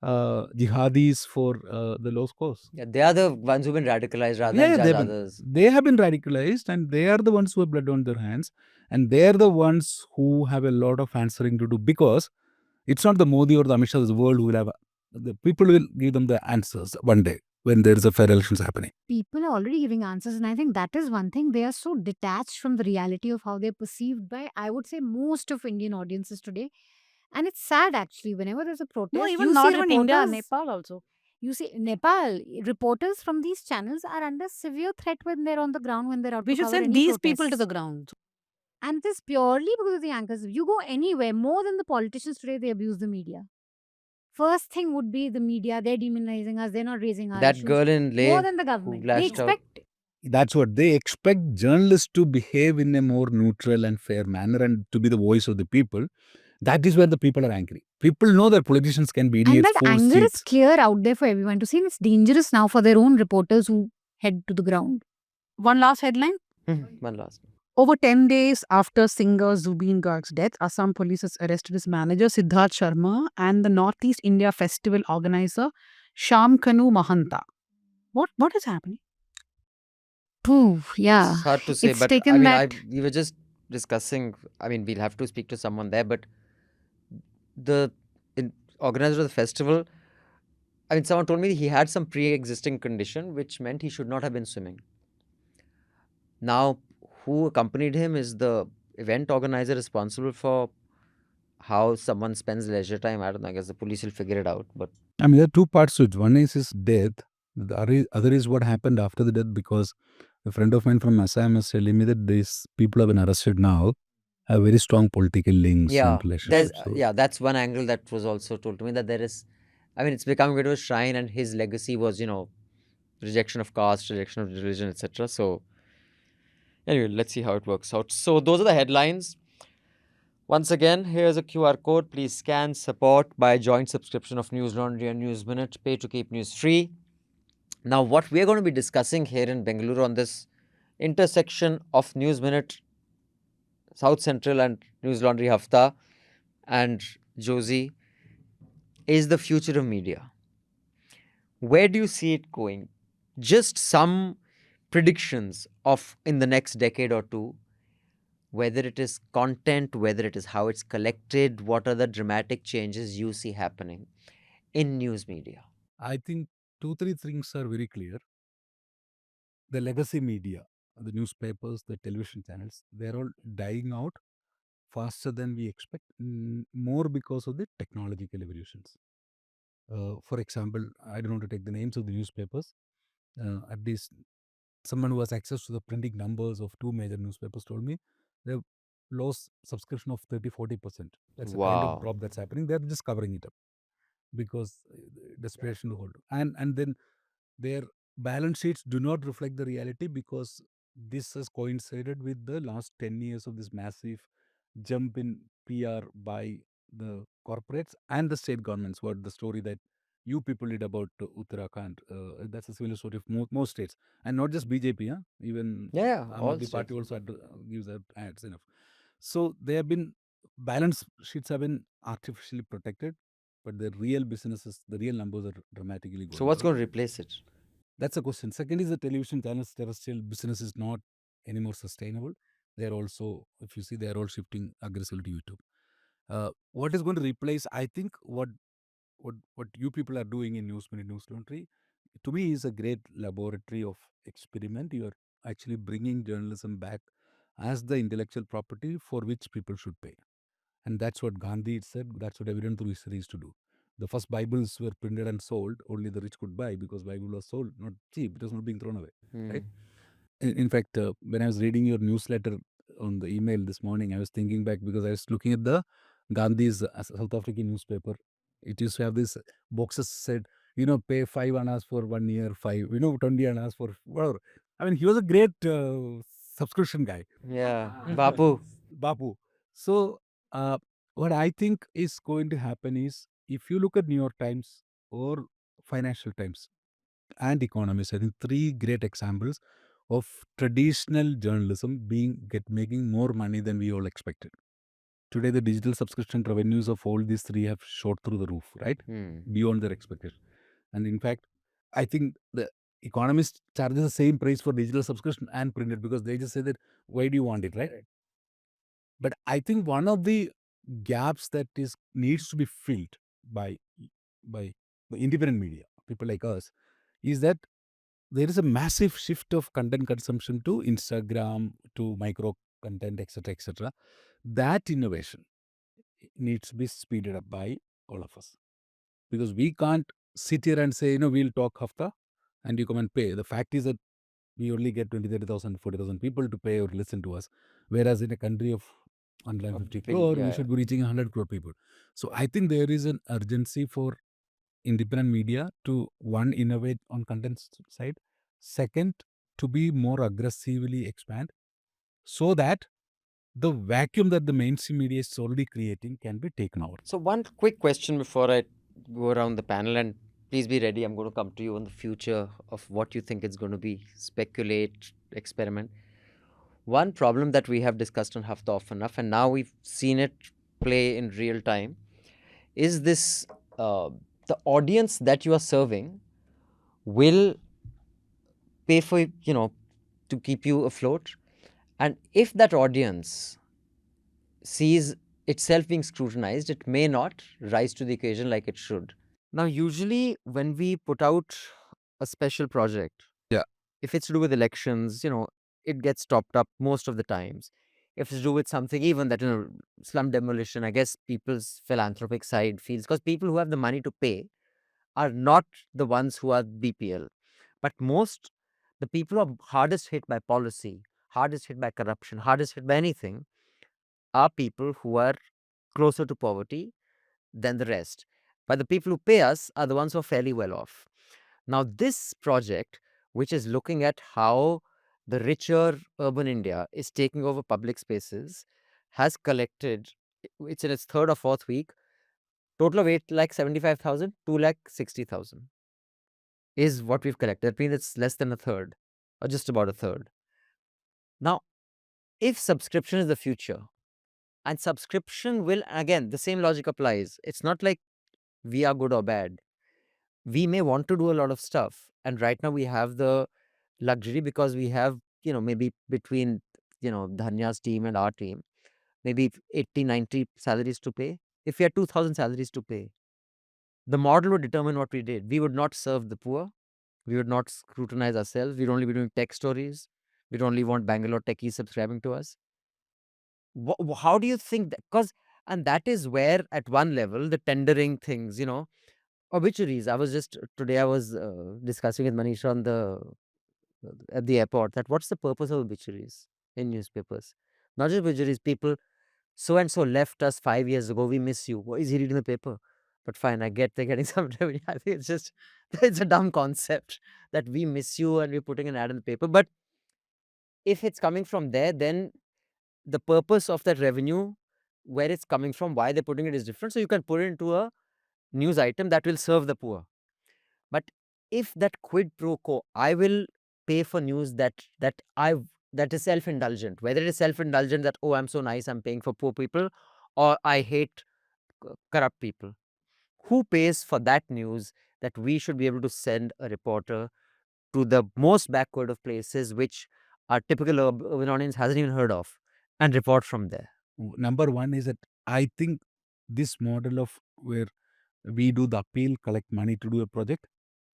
jihadis for the lost cause. Yeah, they are the ones who've been radicalized rather Yeah, than judge they've others. they have been radicalized, and they are the ones who have blood on their hands, and they are the ones who have a lot of answering to do, because it's not the Modi or the Amit Shah of the world who will have the people will give them the answers one day when there is a fair elections happening. People are already giving answers, and I think that is one thing. They are so detached from the reality of how they're perceived by, I would say, most of Indian audiences today. And it's sad actually. Whenever there's a protest, No, you even see not even India, reporters. Nepal also. You see, Nepal reporters from these channels are under severe threat when they're on the ground, when they're out We to should cover send any these people to protests. the ground. And this purely because of the anchors. You go anywhere, more than the politicians today, they abuse the media. First thing would be the media. They're demonizing us. They're not raising our That issues. girl in More Leh than the who government. They lashed out. expect. That's what they expect, journalists to behave in a more neutral and fair manner and to be the voice of the people. That is where the people are angry. People know that politicians can be And idiots, that force anger is seats. clear out there for everyone to see. And it's dangerous now for their own reporters who head to the ground. One last headline. One last. Over 10 days after singer Zubeen Garg's death, Assam police has arrested his manager Siddharth Sharma and the Northeast India Festival organizer Shamkanu Mahanta. What is happening? Pooh, yeah. It's hard to say, It's but I taken mean, that. we were just discussing. I mean, we'll have to speak to someone there, but the organizer of the festival, I mean, someone told me he had some pre-existing condition, which meant he should not have been swimming. Now, who accompanied him is the event organizer responsible for how someone spends leisure time. I don't know. I guess the police will figure it out. But I mean, there are two parts to it. One is his death. The other is what happened after the death, because a friend of mine from Assam is telling me that these people have been arrested now, have very strong political links and relationships. So, that's one angle that was also told to me, that there is. I mean, it's becoming a bit of a shrine, and his legacy was, rejection of caste, rejection of religion, etc. So, anyway, let's see how it works out. So, those are the headlines. Once again, here's a QR code. Please scan, support by joint subscription of Newslaundry and News Minute. Pay to keep news free. Now, what we're going to be discussing here in Bengaluru on this intersection of News Minute, South Central, and Newslaundry Hafta, and Josy, is the future of media. Where do you see it going? Just some predictions of in the next decade or two, whether it is content, whether it is how it's collected, what are the dramatic changes you see happening in news media? I think 2-3 things are very clear. The legacy media, the newspapers, the television channels, they're all dying out faster than we expect, more because of the technological evolutions. For example, I don't want to take the names of the newspapers. At least someone who has access to the printing numbers of two major newspapers told me they've lost subscription of 30-40%. That's the kind of Wow. drop that's happening. They're just covering it up because desperation to hold. And then their balance sheets do not reflect the reality, because this has coincided with the last 10 years of this massive jump in PR by the corporates and the state governments. What the story that you people did about Uttarakhand, that's a similar story of most states, and not just BJP, even Yeah, Aam all Aadmi Party states. also gives out ads enough. So they have been, balance sheets have been artificially protected, but the real businesses, the real numbers are dramatically going So, what's down. going to replace it? That's a question. Second is the television channels, terrestrial business is not anymore sustainable. They're also, if you see, they're all shifting aggressively to YouTube. What is going to replace? I think what you people are doing in News Laundry, to me, is a great laboratory of experiment. You are actually bringing journalism back as the intellectual property for which people should pay, and that's what Gandhi said. That's what everyone through history is to do. The first Bibles were printed and sold. Only the rich could buy because Bible was sold, not cheap. It was not being thrown away, right? In fact, when I was reading your newsletter on the email this morning, I was thinking back because I was looking at the Gandhi's South African newspaper. It used to have these boxes said, pay 5 annas for 1 year, 20 annas for whatever. I mean, he was a great subscription guy. Yeah, Bapu. Bapu. So, what I think is going to happen is if you look at New York Times or Financial Times and Economist, I think 3 great examples of traditional journalism making more money than we all expected. Today, the digital subscription revenues of all these 3 have shot through the roof, right? Beyond their expectation. And in fact, I think the Economist charges the same price for digital subscription and printed because they just say that, why do you want it, right? But I think one of the gaps that needs to be filled by the independent media, people like us, is that there is a massive shift of content consumption to Instagram, to micro content, etc., etc. That innovation needs to be speeded up by all of us because we can't sit here and say, we'll talk Hafta and you come and pay. The fact is that we only get 20, 30,000, 40,000 people to pay or listen to us. Whereas in a country of 150 crore, we should be reaching 100 crore people. So I think there is an urgency for independent media to, one, innovate on content side. Second, to be more aggressively expand so that the vacuum that the mainstream media is already creating can be taken over. So one quick question before I go around the panel, and please be ready. I'm going to come to you on the future of what you think it's going to be. Speculate, experiment. One problem that we have discussed on Hafta often enough, and now we've seen it play in real time, is this the audience that you are serving will pay for, to keep you afloat. And if that audience sees itself being scrutinized, it may not rise to the occasion like it should. Now, usually when we put out a special project, Yeah. if it's to do with elections, it gets topped up most of the times. If it's to do with something even that, slum demolition, I guess people's philanthropic side feels, because people who have the money to pay are not the ones who are BPL. But the people who are hardest hit by policy, hardest hit by corruption, hardest hit by anything, are people who are closer to poverty than the rest. But the people who pay us are the ones who are fairly well off. Now, this project, which is looking at how the richer urban India is taking over public spaces, has collected, it's in its 3rd or 4th week, total of 8,75,000, 2,60,000 is what we've collected. That means it's less than a third, or just about a third. Now, if subscription is the future, and subscription will, again, the same logic applies. It's not like we are good or bad. We may want to do a lot of stuff. And right now we have the luxury because we have, maybe between, Dhanya's team and our team, maybe 80, 90 salaries to pay. If we had 2,000 salaries to pay, the model would determine what we did. We would not serve the poor. We would not scrutinize ourselves. We'd only be doing tech stories. We'd only want Bangalore techies subscribing to us. How do you think that? And that is where, at one level, the tendering things, obituaries. Today I was discussing with Manisha at the airport that what's the purpose of obituaries in newspapers? Not just obituaries, people, so and so left us 5 years ago, we miss you. What is he reading the paper? But fine, I get they're getting some revenue. I think it's a dumb concept that we miss you and we're putting an ad in the paper. But if it's coming from there, then the purpose of that revenue, where it's coming from, why they're putting it is different. So you can put it into a news item that will serve the poor. But if that quid pro quo, I will pay for news that is self-indulgent, whether it is self-indulgent that, oh, I'm so nice, I'm paying for poor people, or I hate corrupt people. Who pays for that news that we should be able to send a reporter to the most backward of places which our typical urban audience hasn't even heard of and report from there? Number one is that I think this model of where we do the appeal, collect money to do a project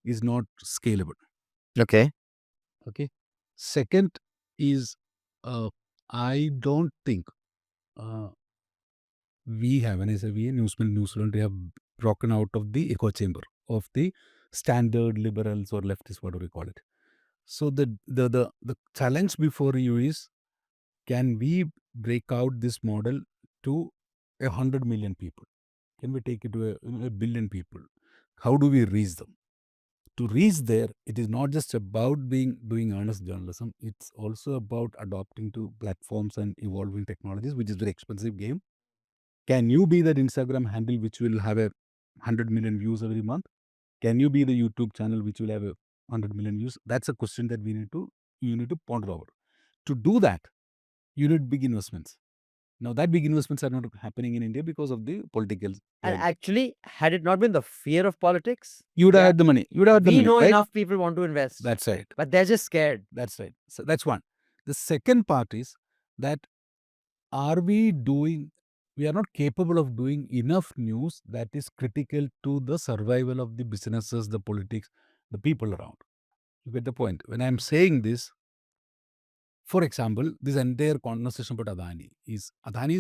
is not scalable. Okay. Okay. Second is, I don't think we have, when I say we, Newslaundry have broken out of the echo chamber of the standard liberals or leftists, whatever you call it. So the challenge before you is, can we break out this model to 100 million people? Can we take it to a billion people? How do we reach them? To reach there, it is not just about doing honest journalism. It's also about adopting to platforms and evolving technologies, which is very expensive game. Can you be that Instagram handle which will have 100 million views every month? Can you be the YouTube channel which will have 100 million views? That's a question that you need to ponder over. To do that, you need big investments. Now, that big investments are not happening in India because of the political. And actually, had it not been the fear of politics, you would have had the money. You would have had the we money. know Right? enough people want to invest. That's right. But they're just scared. That's right. So that's one. The second part is that we are not capable of doing enough news that is critical to the survival of the businesses, the politics, the people around. You get the point. When I'm saying this, for example, this entire conversation about Adani is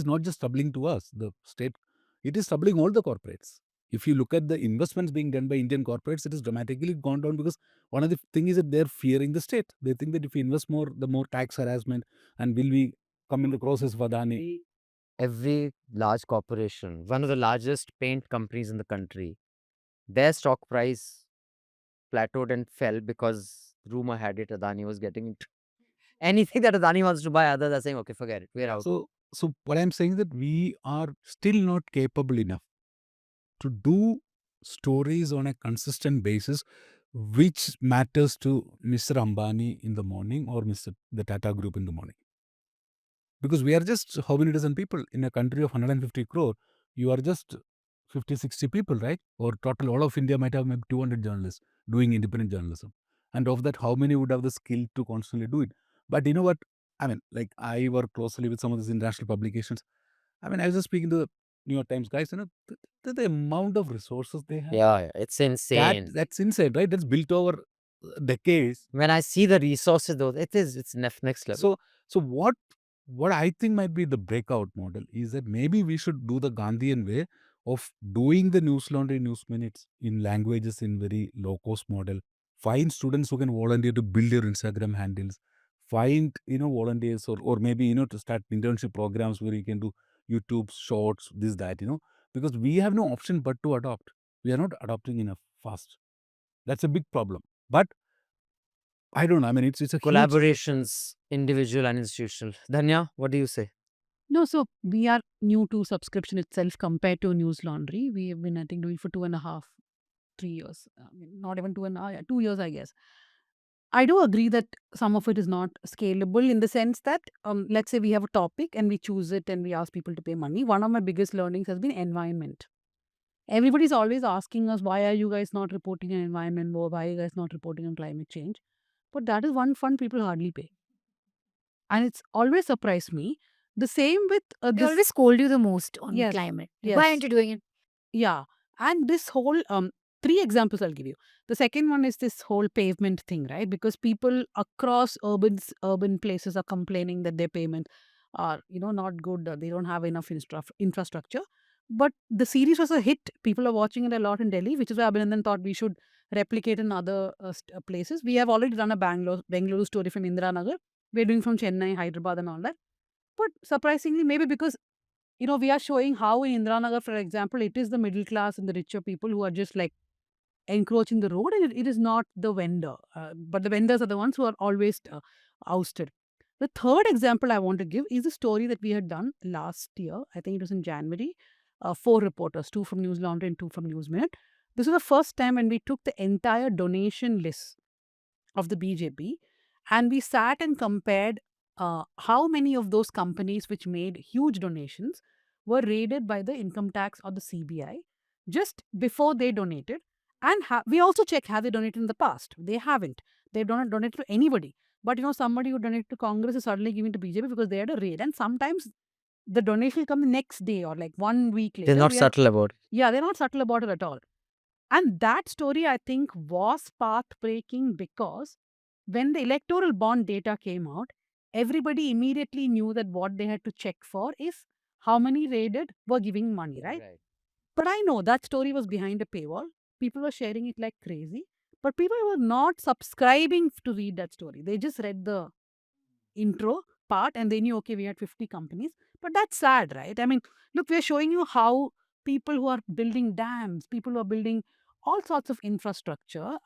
not just troubling to us, the state, it is troubling all the corporates. If you look at the investments being done by Indian corporates, it has dramatically gone down because one of the things is that they're fearing the state. They think that if we invest more, the more tax harassment, and will we come in the process of Adani. Every large corporation, one of the largest paint companies in the country, their stock price plateaued and fell because rumor had it Adani was getting into anything that Adani wants to buy. Others are saying, okay, forget it, we're out. So what I'm saying is that we are still not capable enough to do stories on a consistent basis, which matters to Mr. Ambani in the morning or the Tata Group in the morning. Because we are just how many dozen people in a country of 150 crore? You are just 50, 60 people, right? Or total, all of India might have maybe 200 journalists doing independent journalism. And of that, how many would have the skill to constantly do it? But you know what? I mean, like, I work closely with some of these international publications. I mean, I was just speaking to the New York Times guys, the amount of resources they have. Yeah, it's insane. That's insane, right? That's built over decades. When I see the resources, though, it's next level. So what I think might be the breakout model is that maybe we should do the Gandhian way of doing the Newslaundry news minutes in languages in very low cost model. Find students who can volunteer to build your Instagram handles. Find volunteers or maybe to start internship programs where you can do YouTube shorts, this that because we have no option but to adopt. We are not adopting enough fast. That's a big problem. But I don't know. I mean, it's a Collaborations, individual and institutional. Dhanya, what do you say? No, so we are new to subscription itself compared to Newslaundry. We have been, I think, doing for 2.5, 3 years. I mean, not even 2.5, yeah, 2 years, I guess. I do agree that some of it is not scalable in the sense that, let's say we have a topic and we choose it and we ask people to pay money. One of my biggest learnings has been environment. Everybody's always asking us, why are you guys not reporting on environment or why are you guys not reporting on climate change? But that is one fund people hardly pay. And it's always surprised me. The same with They this. always scold you the most on Yes, climate. yes. Why aren't you doing it? Yeah. And this whole 3 examples I'll give you. The second one is this whole pavement thing, right? Because people across urban places are complaining that their payment are, not good. They don't have enough infrastructure. But the series was a hit. People are watching it a lot in Delhi, which is why Abhinandan thought we should replicate in other places. We have already done a Bangalore story from Indiranagar. We're doing from Chennai, Hyderabad and all that. But surprisingly, maybe because we are showing how in Indiranagar, for example, it is the middle class and the richer people who are just like encroaching the road, and it is not the vendor. But the vendors are the ones who are always ousted. The third example I want to give is a story that we had done last year. I think it was in January. 4 reporters, 2 from Newslaundry and 2 from News Minute. This was the first time when we took the entire donation list of the BJP and we sat and compared how many of those companies which made huge donations were raided by the income tax or the CBI just before they donated. And we also checked, have they donated in the past? They haven't. They've not donated to anybody. But somebody who donated to Congress is suddenly giving to BJP because they had a raid. And sometimes the donation will come the next day or like 1 week later. They're not subtle about it. Yeah, they're not subtle about it at all. And that story, I think, was path-breaking because when the electoral bond data came out, everybody immediately knew that what they had to check for is how many raided were giving money, right? But I know that story was behind a paywall. People were sharing it like crazy, but people were not subscribing to read that story. They just read the intro part and they knew, okay, we had 50 companies. But that's sad, right? I mean, look, we're showing you how people who are building dams, people who are building all sorts of infrastructure,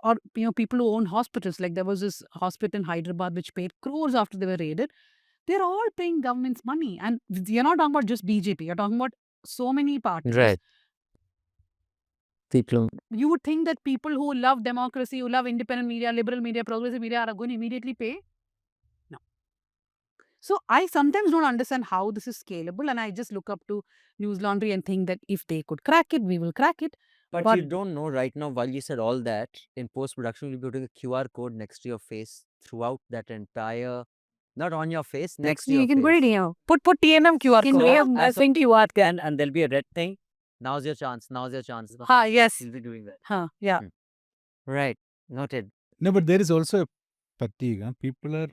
or people who own hospitals. Like there was this hospital in Hyderabad which paid crores after they were raided. They're all paying government's money, and you're not talking about just BJP. You're talking about so many parties. Right. People. You would think that people who love democracy, who love independent media, liberal media, progressive media are going to immediately pay. No. So I sometimes don't understand how this is scalable, and I just look up to Newslaundry and think that if they could crack it, we will crack it. But you don't know right now, while you said all that, in post-production, you'll be putting a QR code next to your face throughout that entire, not on your face, next to your you can face. put it here. Put TNM QR So, code. as a QR can, and there'll be a red thing. Now's your chance. Now's your chance. Ha, yes. You'll be doing that. Ha, yeah. Right. Noted. No, but there is also a fatigue. Huh? People are,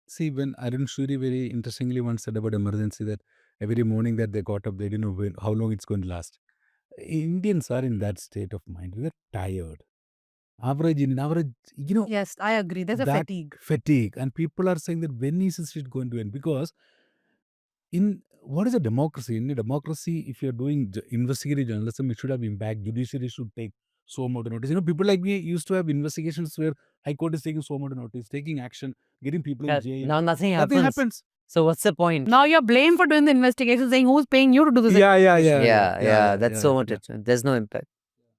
see, when Arun Shuri very interestingly once said about emergency that every morning that they got up, they didn't know how long it's going to last. Indians are in that state of mind. We're tired. Average, Yes, I agree. There's a that fatigue. fatigue. And people are saying that when is this shit going to end? Because in what is a democracy? In a democracy, if you're doing investigative journalism, it should have impact. Judiciary should take so much notice. People like me used to have investigations where High Court is taking so much notice, taking action, getting people in jail. Now nothing Nothing happens. So what's the point? Now you're blamed for doing the investigation, saying who's paying you to do this. Yeah, that's so much. There's no impact.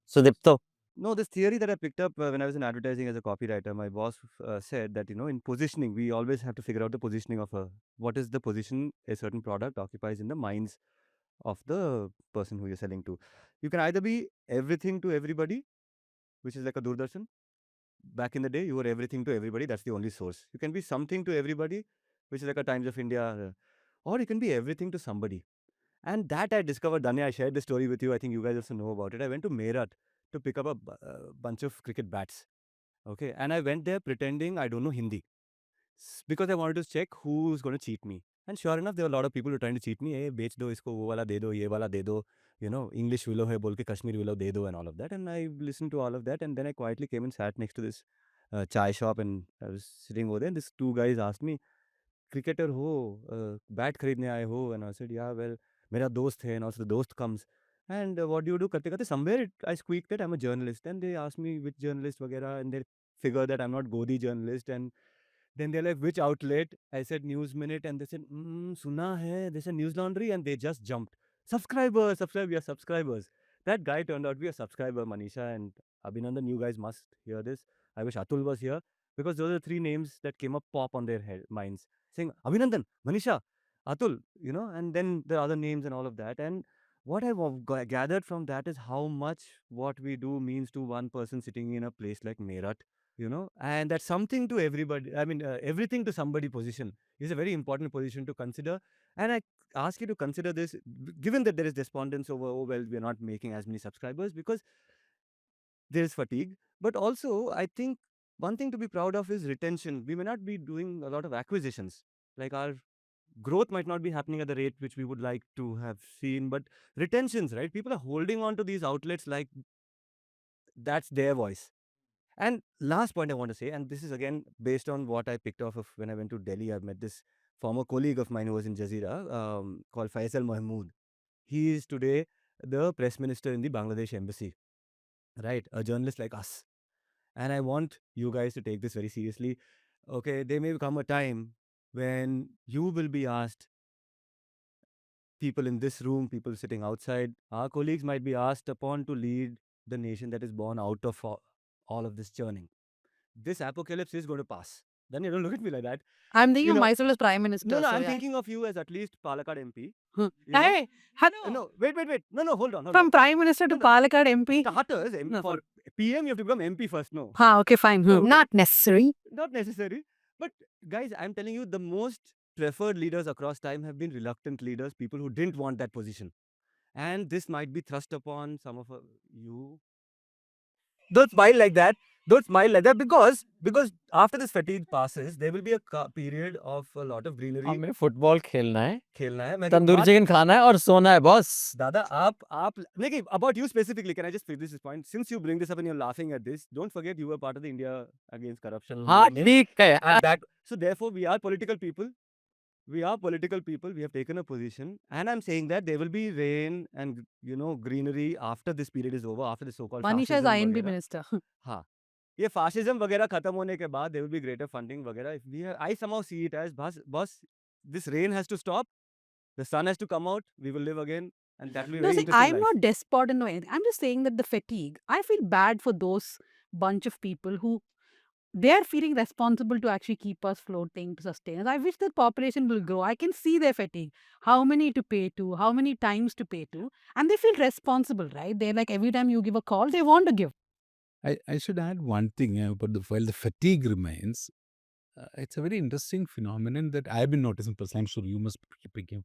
Sudipto. No, this theory that I picked up when I was in advertising as a copywriter, my boss said that, in positioning, we always have to figure out the positioning of what is the position a certain product occupies in the minds of the person who you're selling to. You can either be everything to everybody, which is like a Doordarshan. Back in the day, you were everything to everybody. That's the only source. You can be something to everybody, which is like a Times of India, or you can be everything to somebody. And that I discovered, Dhanya, I shared the story with you. I think you guys also know about it. I went to Meerut to pick up a bunch of cricket bats. Okay. And I went there pretending I don't know Hindi because I wanted to check who's going to cheat me. And sure enough, there were a lot of people who were trying to cheat me. Hey, bech do isko, wo wala de do, ye wala de do. English willow hai bol ke Kashmiri willow de do and all of that. And I listened to all of that. And then I quietly came and sat next to this chai shop and I was sitting over there. And these two guys asked me, cricketer ho, bat kharidne aaye ho? And I said, yeah, well, mera dost hai. And also the dost comes. And what do you do? Karte karte, somewhere I squeaked that I'm a journalist. And they asked me which journalist, vagera. And they figure that I'm not Godi journalist. And then they're like, which outlet? I said News Minute, and they said, Suna hai. They said Newslaundry, and they just jumped. Subscribers, we are subscribers. That guy turned out to be a subscriber, Manisha and Abhinandan. You guys must hear this. I wish Atul was here because those are the three names that came up pop on their minds, saying Abhinandan, Manisha, Atul, and then the other names and all of that. And what I've gathered from that is how much what we do means to one person sitting in a place like Meerut, and that's something to everybody. I mean, everything to somebody position is a very important position to consider. And I ask you to consider this, given that there is despondence over, oh, well, we're not making as many subscribers because there is fatigue. But also, I think one thing to be proud of is retention. We may not be doing a lot of acquisitions. Like our growth might not be happening at the rate which we would like to have seen, but retentions, right? People are holding on to these outlets like that's their voice. And last point I want to say, and this is again based on what I picked off of when I went to Delhi. I've met this former colleague of mine who was in Jazeera called Faisal Mahmood. He is today the press minister in the Bangladesh embassy, right? A journalist like us. And I want you guys to take this very seriously. Okay, there may come a time when you will be asked, people in this room, people sitting outside, our colleagues might be asked upon to lead the nation that is born out of all of this churning. This apocalypse is going to pass. Then you don't look at me like that. I'm thinking of myself as Prime Minister. No, so I'm yeah. thinking of you as at least Palakkad MP. Hey, hello. No, wait. No, hold on. From Prime Minister to Palakkad MP. Starters, for PM, you have to become MP first, no? Okay, fine. Not necessary. Not necessary. But guys, I'm telling you, the most preferred leaders across time have been reluctant leaders, people who didn't want that position. And this might be thrust upon some of you. Don't smile like that. Don't smile like that because after this fatigue passes, there will be a period of a lot of greenery. हमें football खेलना है, खेलना है. Tandoori chicken खाना है और सोना है बॉस. Dada, आप लेकिन about you specifically, can I just finish this point? Since you bring this up and you're laughing at this, don't forget you were part of the India Against Corruption. हाँ movement. ठीक है. And that, so therefore, we are political people. We are political people. We have taken a position, and I'm saying that there will be rain and greenery after this period is over, after the so-called Manisha is fascism INB वगैरह. minister. हाँ, ये fascism वगैरह खत्म होने के बाद there will be greater funding वगैरह. I somehow see it as boss, this rain has to stop. The sun has to come out. We will live again, and that will be No, very see, interesting I'm life. not despot or anything. I'm just saying that the fatigue, I feel bad for those bunch of people who they are feeling responsible to actually keep us floating, to sustain us. I wish the population will grow. I can see their fatigue, how many to pay to, how many times to pay to, and they feel responsible, right? They're like every time you give a call, they want to give. I should add one thing, but while the fatigue remains, it's a very interesting phenomenon that I've been noticing. Plus, I'm sure you must be picking.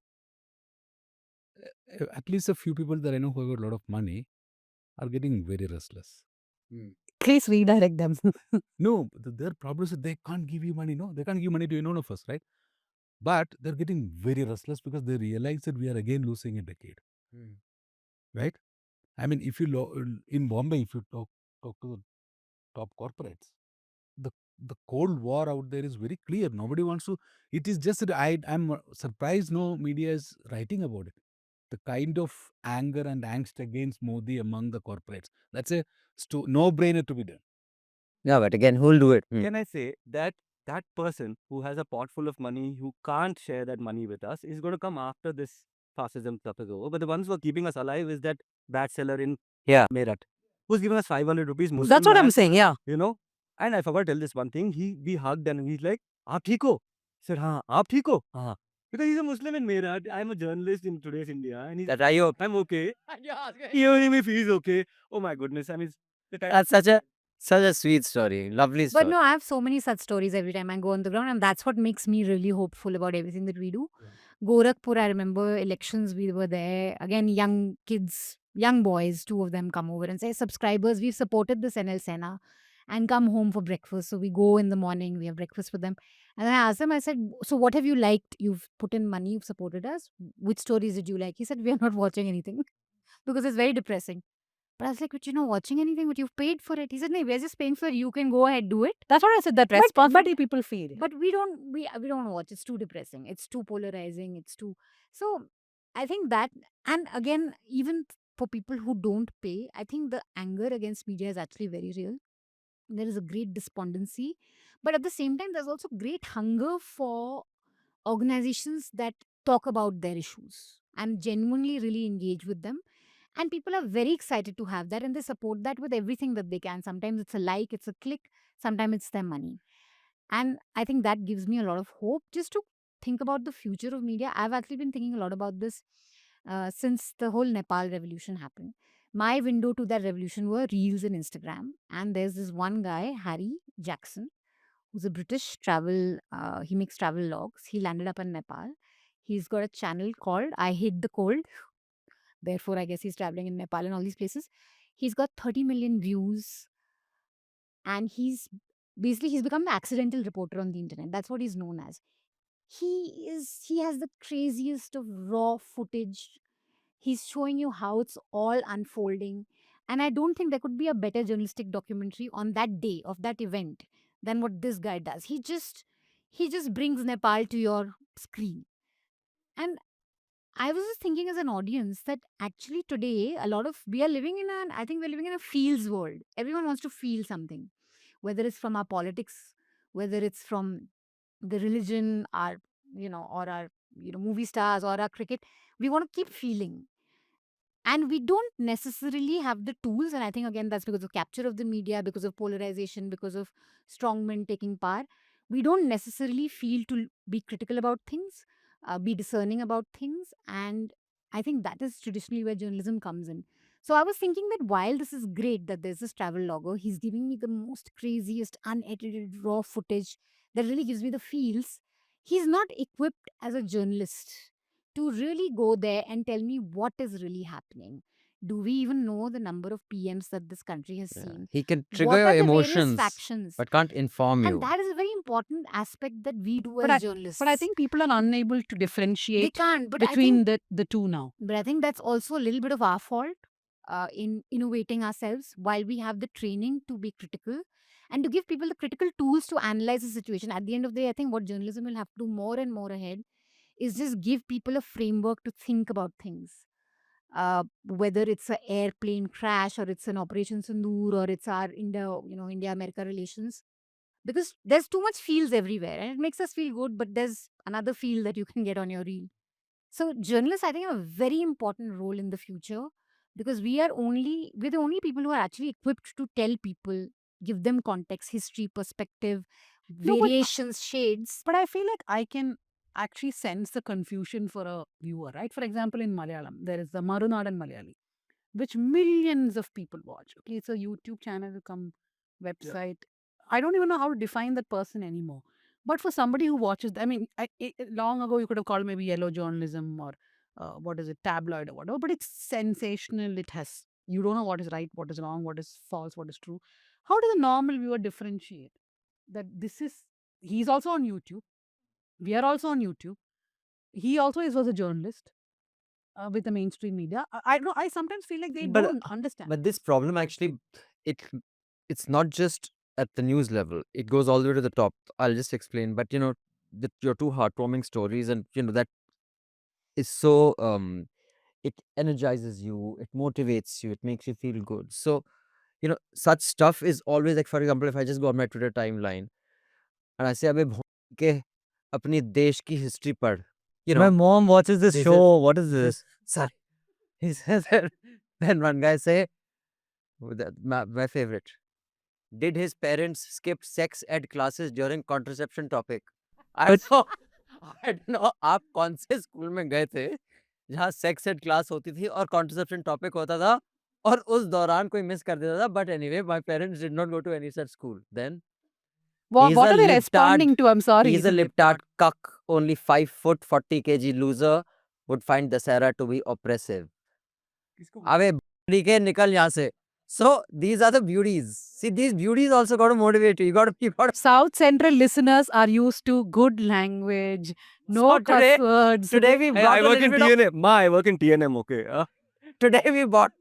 At least a few people that I know who have got a lot of money are getting very restless. Please redirect them. No, their problem is that they can't give you money. No, they can't give money to any one of us, right? But they're getting very restless because they realize that we are again losing a decade, right? I mean, if you in Bombay, if you talk to the top corporates, the Cold War out there is very clear. Nobody wants to. It is just that I'm surprised no media is writing about it. The kind of anger and angst against Modi among the corporates. That's a no-brainer to be done. Yeah, but again, who'll do it? Can I say that that person who has a pot full of money, who can't share that money with us, is going to come after this fascism stuff is over. But the ones who are keeping us alive is that bad seller in Meerut, who's giving us 500 rupees. Muslim That's what I'm man, saying, yeah. And I forgot to tell this one thing. We hugged and he's like, "Aap theek ho?" I said, "Haan, aap theek ho?" "Haan." Because he's a Muslim in Meerut. I'm a journalist in today's India, and That are you? I'm okay. You him if he's okay. Oh my goodness! I mean, That's such a sweet story. Lovely story. But no, I have so many such stories every time I go on the ground, and that's what makes me really hopeful about everything that we do. Gorakhpur, I remember elections, we were there. Again, young kids, young boys, two of them come over and say, subscribers, we've supported this NL Sena and come home for breakfast. So we go in the morning, we have breakfast with them. And I asked them, I said, so what have you liked? You've put in money, you've supported us. Which stories did you like? He said, we are not watching anything because it's very depressing. But I was like, but you're not watching anything, but you've paid for it. He said, no, we're just paying for it. You can go ahead, do it. That's what I said, that responsibility people feel. But we don't watch. It's too depressing. It's too polarizing. It's too. So I think that, and again, even for people who don't pay, I think the anger against media is actually very real. There is a great despondency. But at the same time, there's also great hunger for organizations that talk about their issues and genuinely really engage with them. And people are very excited to have that and they support that with everything that they can. Sometimes it's a like, it's a click, sometimes it's their money. And I think that gives me a lot of hope just to think about the future of media. I've actually been thinking a lot about this since the whole Nepal revolution happened. My window to that revolution were Reels and Instagram. And there's this one guy, Harry Jackson, who's a British travel, he makes travel logs. He landed up in Nepal. He's got a channel called I Hate the Cold. Therefore, I guess he's traveling in Nepal and all these places. He's got 30 million views. And he's become the accidental reporter on the internet. That's what he's known as. He has the craziest of raw footage. He's showing you how it's all unfolding. And I don't think there could be a better journalistic documentary on that day of that event than what this guy does. He just brings Nepal to your screen. And I was just thinking as an audience that actually today we are living in a feels world. Everyone wants to feel something, whether it's from our politics, whether it's from the religion, or our movie stars or our cricket. We want to keep feeling. And we don't necessarily have the tools. And I think, again, that's because of capture of the media, because of polarization, because of strongmen taking power. We don't necessarily feel to be critical about things, be discerning about things. And I think that is traditionally where journalism comes in. So I was thinking that while this is great that there's this travel logger, he's giving me the most craziest, unedited, raw footage that really gives me the feels. He's not equipped as a journalist to really go there and tell me what is really happening. Do we even know the number of PMs that this country has Yeah. seen? He can trigger What your are the various emotions, factions? but can't inform And you. that is a very important aspect that we do But as I, journalists. but I think people are unable to they differentiate can't. But between the two now. But I think that's also a little bit of our fault in innovating ourselves while we have the training to be critical and to give people the critical tools to analyze the situation. At the end of the day, I think what journalism will have to do more and more ahead is just give people a framework to think about things. Whether it's an airplane crash or it's an Operation Sindoor or it's our India-America relations, because there's too much feels everywhere and it makes us feel good, but there's another feel that you can get on your reel. So journalists, I think, have a very important role in the future because we're the only people who are actually equipped to tell people, give them context, history, perspective, No, variations, shades. but I feel like I can actually sense the confusion for a viewer, right? For example, in Malayalam, there is the Marunadan Malayali, which millions of people watch. Okay, it's a YouTube channel, come website. I don't even know how to define that person anymore. But for somebody who watches, I mean, long ago you could have called maybe yellow journalism or what is it, tabloid or whatever. But it's sensational. It has you don't know what is right, what is wrong, what is false, what is true. How does a normal viewer differentiate that this is? He's also on YouTube. We are also on YouTube. He also was a journalist with the mainstream media. I know. I sometimes feel like they don't understand. But this problem actually, it's not just at the news level. It goes all the way to the top. I'll just explain. But your two heartwarming stories, and that is so it energizes you, it motivates you, it makes you feel good. So such stuff is always like, for example, if I just go on my Twitter timeline and I say, "Abhi ke apni desh ki history pad." My mom watches this this show. What is this this? is sorry. He says that. Then one guy say, my favorite. Did his parents skip sex ed classes during contraception topic? I don't know. I don't know. आप कौन से school में गए थे जहाँ sex add class होती थी और कॉन्ट्रसेप्शन टॉपिक होता था और उस दौरान कोई मिस कर देता था but anyway my parents did not go to any such school then What are they responding to? I'm sorry. he's a libtard cuck only 5 foot 40 kg loser would find Dasara to be oppressive. अबे के निकल यहाँ से. So these are the beauties. See, these beauties also got to motivate you. You got to. South Central listeners are used to good language, no So today- cuss words. Today we brought I a work little in bit of, TNM. Ma, I work in TNM. Okay. today we brought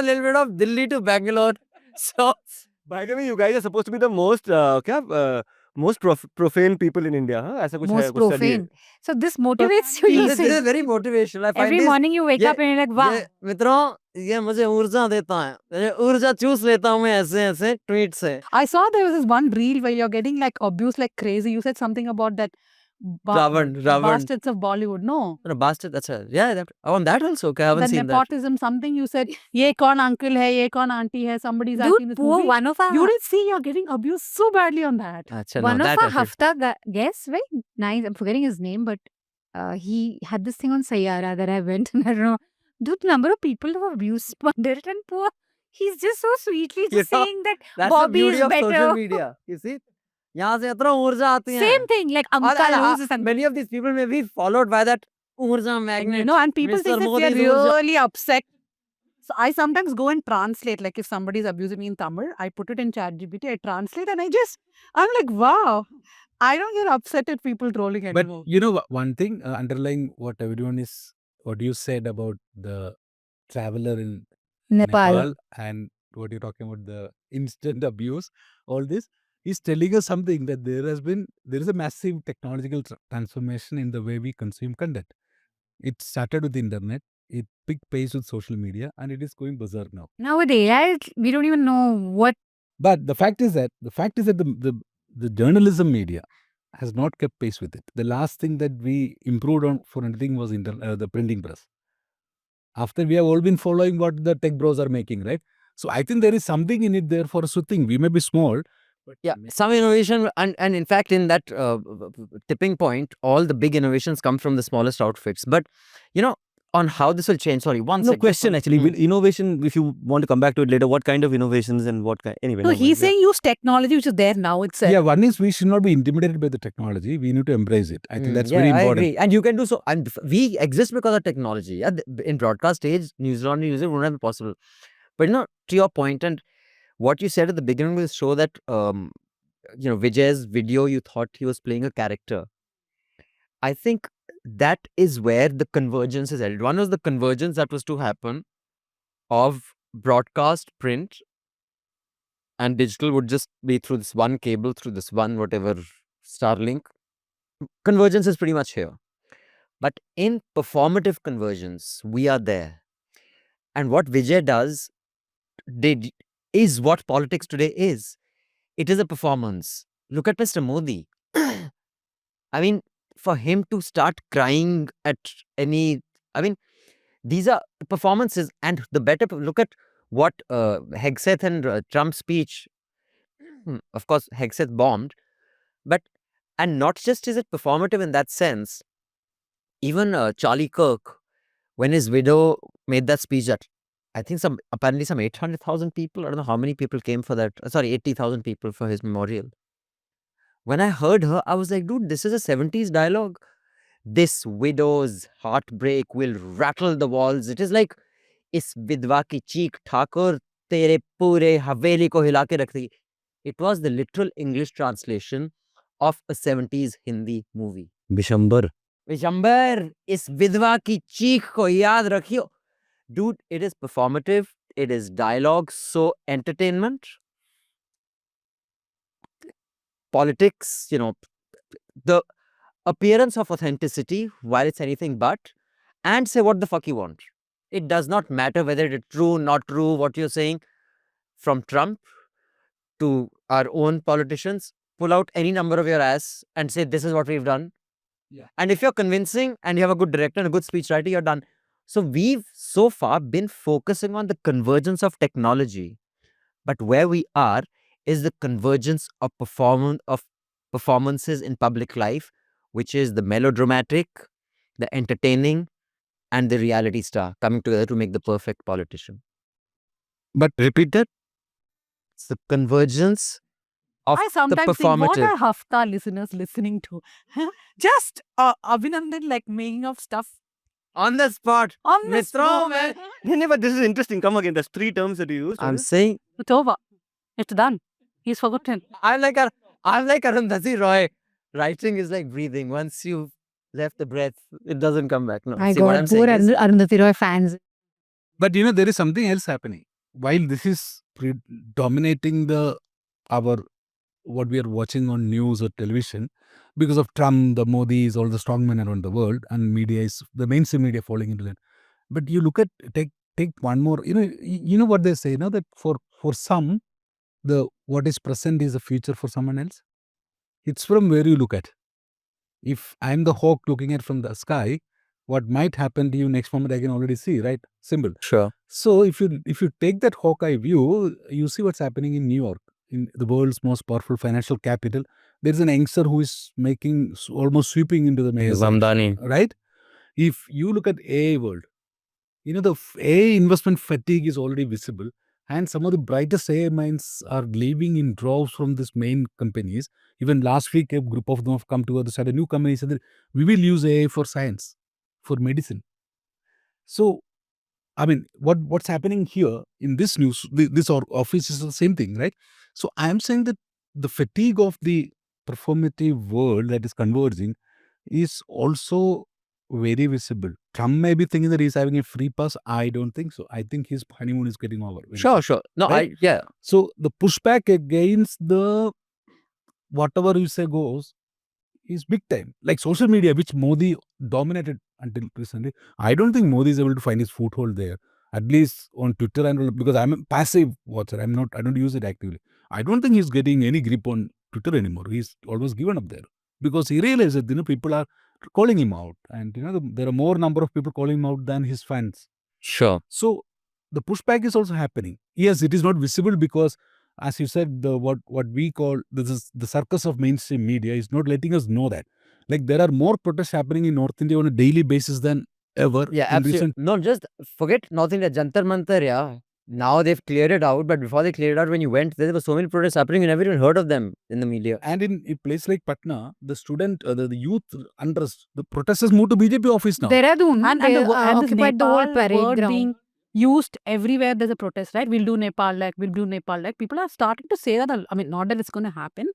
a little bit of Delhi to Bangalore. So By the way, you guys are supposed to be the most most profane people in India. Huh? ऐसा कुछ है, Most कुछ study है. profane. So this motivates you. You this say. is very motivational. I find Every this, morning you wake ये- up and you're like, wow. ये मित्रों ये मुझे ऊर्जा देता है. ये ऊर्जा चूस लेता हूँ मैं ऐसे ट्वीट से. I saw there was this one reel where you're getting like abused like crazy. You said something about that Ravan. bastards of Bollywood. No. No, bastard. That's a, yeah. On that also. Okay, I haven't The seen that. nepotism, something you said, ye kaun uncle hai, ye kaun auntie hai, somebody's acting Dude, this poor movie. one of our You didn't see you're getting abused so badly on that. Achha, one no, of that our I should- Hafta guests, very nice. I'm forgetting his name, but he had this thing on Sayara that I went and I don't know. Dude, number of people who abused Pandit and poor. He's just so sweetly You just know, saying that That's Bobby the beauty is of social better. media. You see? यहाँ से इतना ऊर्जा आती है. Same thing, like और- Amka and, loses and many of these people may be followed by that ऊर्जा magnet. And people Mr. think that Modi's they're ऊर्जा. really upset. So I sometimes go and translate, like if somebody's abusing me in Tamil, I put it in ChatGPT, I translate and I'm like, wow, I don't get upset at people trolling But anymore. you know one thing underlying what you said about the traveler in Nepal and what you're talking about the instant abuse, all this is telling us something that there is a massive technological transformation in the way we consume content. It started with the internet, it picked pace with social media, and it is going berserk now. now with AI, we don't even know what. But the fact is that the journalism media has not kept pace with it. The last thing that we improved on for anything was the printing press. After we have all been following what the tech bros are making, right? So I think there is something in it there for us to think. We may be small, but Yeah, some innovation and in fact in that tipping point, all the big innovations come from the smallest outfits. But on how this will change. Sorry, one No sec, just question one- actually. Will innovation, if you want to come back to it later, what kind of innovations and what kind? Anyway, No, never he's mind. saying use technology which is there now itself. Yeah, one is we should not be intimidated by the technology. We need to embrace it. I think that's yeah, very I important. agree. And you can do so. And we exist because of technology. Yeah, in broadcast age, Newslaundry user wouldn't have been possible. But to your point and what you said at the beginning will show that Vijay's video, you thought he was playing a character. I think that is where the convergence is held. One was the convergence that was to happen of broadcast, print, and digital would just be through this one cable, through this one whatever Starlink. Convergence is pretty much here. But in performative convergence, we are there. And what Vijay does is what politics today is. It is a performance. Look at Mr. Modi. I mean, for him to start crying at these are performances. And the better, look at what Hegseth and Trump's speech, of course, Hegseth bombed, and not just is it performative in that sense, even Charlie Kirk, when his widow made that speech that I think apparently some 800,000 people, I don't know how many people came for that, 80,000 people for his memorial. When I heard her, I was like, dude, this is a 70s dialogue. This widow's heartbreak will rattle the walls. It is like, is vidwa ki cheek thakur tere pure haveli ko hila ke rakh di. It was the literal English translation of a 70s Hindi movie. Bishambar. Vishambar, is vidwa ki cheek ko yaad rakhiyo. Dude, it is performative. It is dialogue. So entertainment, politics, the appearance of authenticity while it's anything but, and say what the fuck you want. It does not matter whether it is true, not true, what you're saying. From Trump to our own politicians, pull out any number of your ass and say, this is what we've done. Yeah. And if you're convincing and you have a good director and a good speechwriter, you're done. So we've so far been focusing on the convergence of technology. But where we are is the convergence of performances in public life, which is the melodramatic, the entertaining, and the reality star coming together to make the perfect politician. But Repeat that. It's the convergence of I the sometimes think, what performative. are Hafta listeners listening to? Just Abhinandan like making of stuff On the spot. on this Mitron, moment. man. Yeah, but this is interesting. Come again. There's 3 terms that you used. I'm saying It's over. It's done. He's forgotten. I'm like Arundhati Roy. Writing is like breathing. Once you've left the breath, it doesn't come back. No. My See, what God, I'm poor saying is, Arundhati Roy fans. But there is something else happening. While this is dominating our what we are watching on news or television, because of Trump, the Modis, all the strongmen around the world, and the mainstream media falling into that. But you look at take one more. You know what they say, that for some, what is present is the future for someone else. It's from where you look at. If I'm the hawk looking at from the sky, what might happen to you next moment I can already see, right? Simple. sure. So if you take that hawkeye view, you see what's happening in New York, in the world's most powerful financial capital. There's an youngster who is almost sweeping into the mayor's Zamdani. right? If you look at AI world, the AI investment fatigue is already visible, and some of the brightest AI minds are leaving in droves from these main companies. Even last week, a group of them have come together, started a new company, said that we will use AI for science, for medicine. So, I mean, what's happening here in this news, this office is the same thing, right? So I am saying that the fatigue of the performative world that is converging is also very visible. Trump may be thinking that he's having a free pass. I don't think so. I think his honeymoon is getting over. very soon. Sure. No, Right? yeah. So the pushback against the whatever you say goes is big time. Like social media, which Modi dominated until recently. I don't think Modi is able to find his foothold there. At least on Twitter, and because I'm a passive watcher, I don't use it actively. I don't think he's getting any grip on Twitter anymore. He's almost given up there because he realizes that people are calling him out, and there are more number of people calling him out than his fans. Sure. So the pushback is also happening. Yes, it is not visible because, as you said, what we call the circus of mainstream media is not letting us know that. Like there are more protests happening in North India on a daily basis than ever Yeah, in absolutely. recent. No, just forget North India, Jantar Mantar, yeah. Now they've cleared it out, but before they cleared it out, when you went, there were so many protests happening, you never even heard of them in the media. And in a place like Patna, the student, the youth unrest, the protesters moved to BJP office now. Dehradun, And they the occupied the whole Nepal parade word ground. being used everywhere there's a protest, right? We'll do Nepal like, we'll do Nepal like. People are starting to say that. I mean, not that it's going to happen,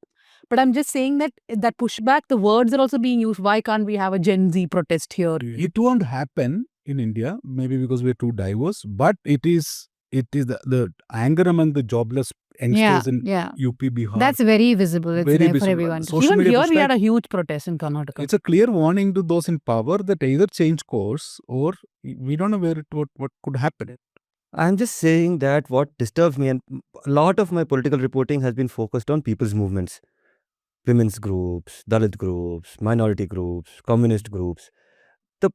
but I'm just saying that that pushback, the words are also being used. Why can't we have a Gen Z protest here? It won't happen in India, maybe because we're too diverse, but it is the anger among the jobless youngsters in UP, Bihar. That's very visible. It's Very there for visible. everyone to see. Social Even media here, we pushback. had a huge protest in Karnataka. It's a clear warning to those in power that either change course or we don't know what could happen. I'm just saying that what disturbs me, and a lot of my political reporting has been focused on people's movements, women's groups, Dalit groups, minority groups, communist groups. The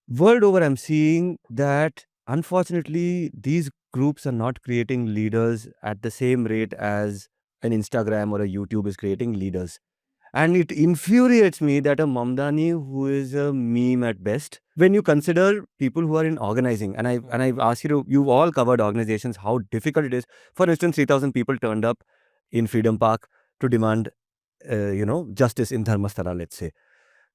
world over, I'm seeing that unfortunately these groups are not creating leaders at the same rate as an Instagram or a YouTube is creating leaders. And it infuriates me that a Mamdani who is a meme at best, when you consider people who are in organizing, and I've asked you, you've all covered organizations, how difficult it is. For instance, 3,000 people turned up in Freedom Park to demand, justice in Dharmasthala, let's say.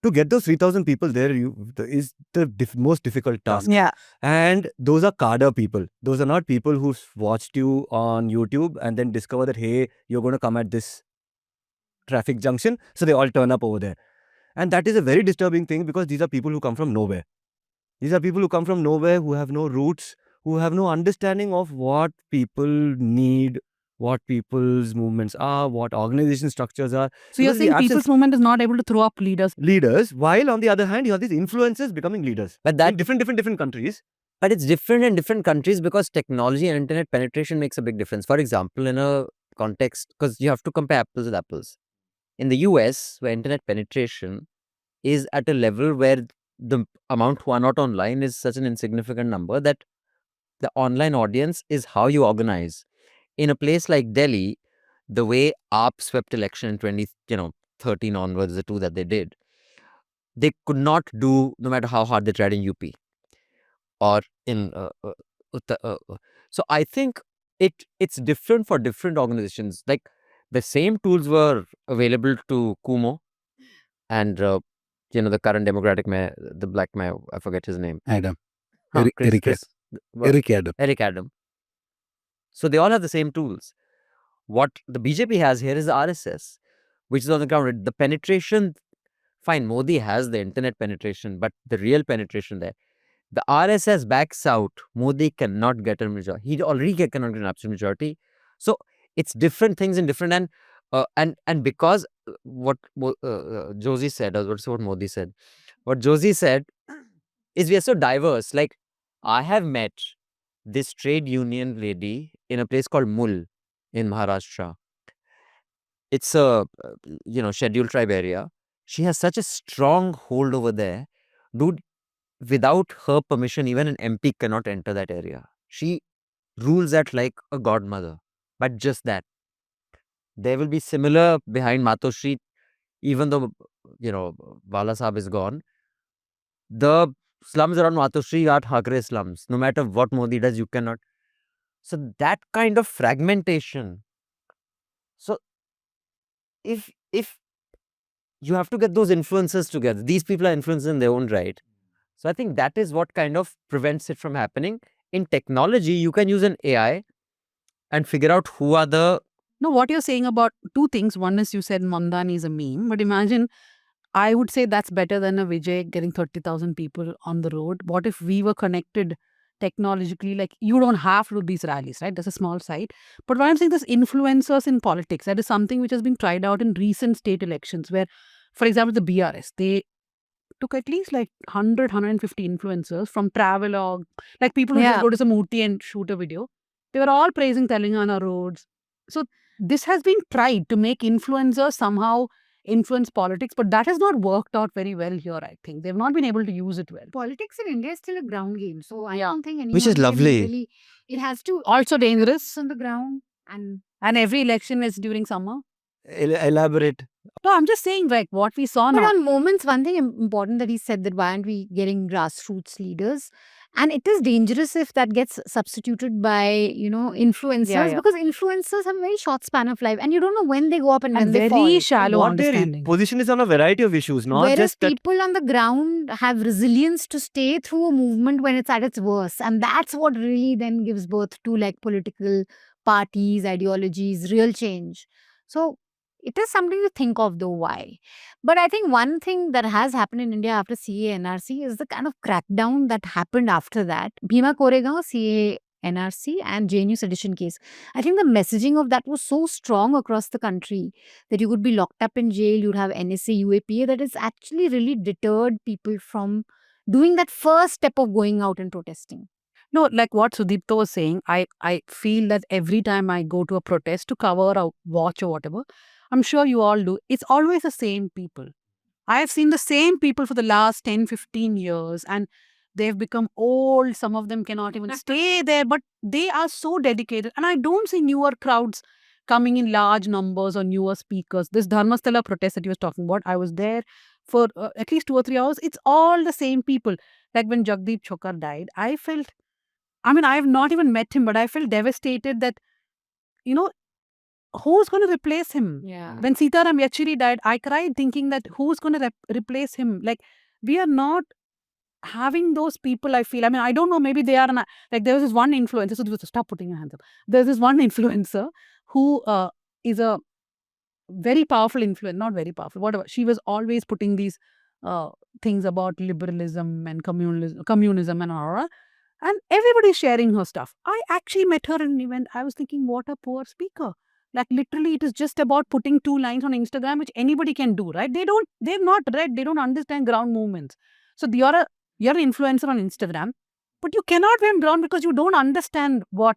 To get those 3,000 people there is the most difficult task. Yeah. And those are cadre people. Those are not people who watched you on YouTube and then discover that, hey, you're going to come at this traffic junction, so they all turn up over there. And that is a very disturbing thing because these are people who come from nowhere. These are people who come from nowhere, who have no roots, who have no understanding of what people need, what people's movements are, what organization structures are. So you're Because the saying absence- people's movement is not able to throw up leaders, while on the other hand, you have these influencers becoming leaders. But that in different countries. But it's different in different countries because technology and internet penetration makes a big difference. For example, in a context, because you have to compare apples with apples. In the US, where internet penetration is at a level where the amount who are not online is such an insignificant number that the online audience is how you organize. In a place like Delhi, the way AAP swept election in 2013 onwards, the two that they did, they could not do, no matter how hard they tried in UP or in so I think it's different for different organizations. Like the same tools were available to Kumo and the current Democratic mayor, the black mayor, I forget his name. Adam. Huh, Eric Adam. Eric Adam. So they all have the same tools. What the BJP has here is the RSS, which is on the ground. The penetration, fine, Modi has the internet penetration, but the real penetration there, the RSS backs out. Modi cannot get a majority. He already cannot get an absolute majority. So it's different things in different and because what Josy said, or what Modi said, what Josy said is we are so diverse. Like I have met this trade union lady in a place called Mul in Maharashtra. It's a scheduled tribe area. She has such a strong hold over there, dude. Without her permission, even an MP cannot enter that area. She rules that like a godmother. But just that. There will be similar behind Matoshri, even though, Bala Sahab is gone. The slums around Matoshri are Thakre slums. No matter what Modi does, you cannot. So that kind of fragmentation. So if you have to get those influences together, these people are influencers in their own right. So I think that is what kind of prevents it from happening. In technology, you can use an AI and figure out who are the... No, what you're saying about two things. One is you said Mamdani is a meme, but imagine, I would say that's better than a Vijay getting 30,000 people on the road. What if we were connected technologically? Like, you don't have to do these rallies, right? That's a small site. But what I'm saying, this influencers in politics, that is something which has been tried out in recent state elections where, for example, the BRS, they took at least like 100, 150 influencers from Travelog, like people who just go to some Ooty and shoot a video. They were all praising Telangana roads. So this has been tried to make influencers somehow influence politics, but that has not worked out very well here, I think. They've not been able to use it well. Politics in India is still a ground game. So I don't think anyone Which is can lovely. really, it has to Also dangerous. on the ground and And every election is during summer. Elaborate. No, I'm just saying, like, what we saw But now. on moments, one thing important that he said, that why aren't we getting grassroots leaders? And it is dangerous if that gets substituted by, influencers, Yeah. because influencers have a very short span of life and you don't know when they go up and when And they fall. very shallow What their understanding. position is on a variety of issues, not Whereas just that. people on the ground have resilience to stay through a movement when it's at its worst. And that's what really then gives birth to like political parties, ideologies, real change. So it is something to think of, though, why. But I think one thing that has happened in India after CA NRC is the kind of crackdown that happened after that. Bhima Koregaon, CA NRC, and JNU sedition case. I think the messaging of that was so strong across the country that you could be locked up in jail, you'd have NSA, UAPA, that it's actually really deterred people from doing that first step of going out and protesting. No, like what Sudipto was saying, I feel that every time I go to a protest to cover or watch or whatever, I'm sure you all do, it's always the same people. I have seen the same people for the last 10, 15 years and they've become old. Some of them cannot even stay there, but they are so dedicated. And I don't see newer crowds coming in large numbers or newer speakers. This Dharmasthala protest that you was talking about, I was there for at least 2 or 3 hours. It's all the same people. Like when Jagdeep Chokar died, I have not even met him, but I felt devastated that, you know, who's going to replace him? Yeah. When Sitaram Yechuri died, I cried thinking that who's going to replace him? Like, we are not having those people, I feel. I don't know, maybe they are, like, there was this one influencer, so stop putting your hands up. There's this one influencer who is a very powerful influence, not very powerful, whatever. She was always putting these uh, things about liberalism and communism and all. And everybody's sharing her stuff. I actually met her in an event. I was thinking, what a poor speaker. Like literally, it is just about putting 2 lines on Instagram, which anybody can do, right? They've not read, they don't understand ground movements. So you're an influencer on Instagram, but you cannot be on ground because you don't understand what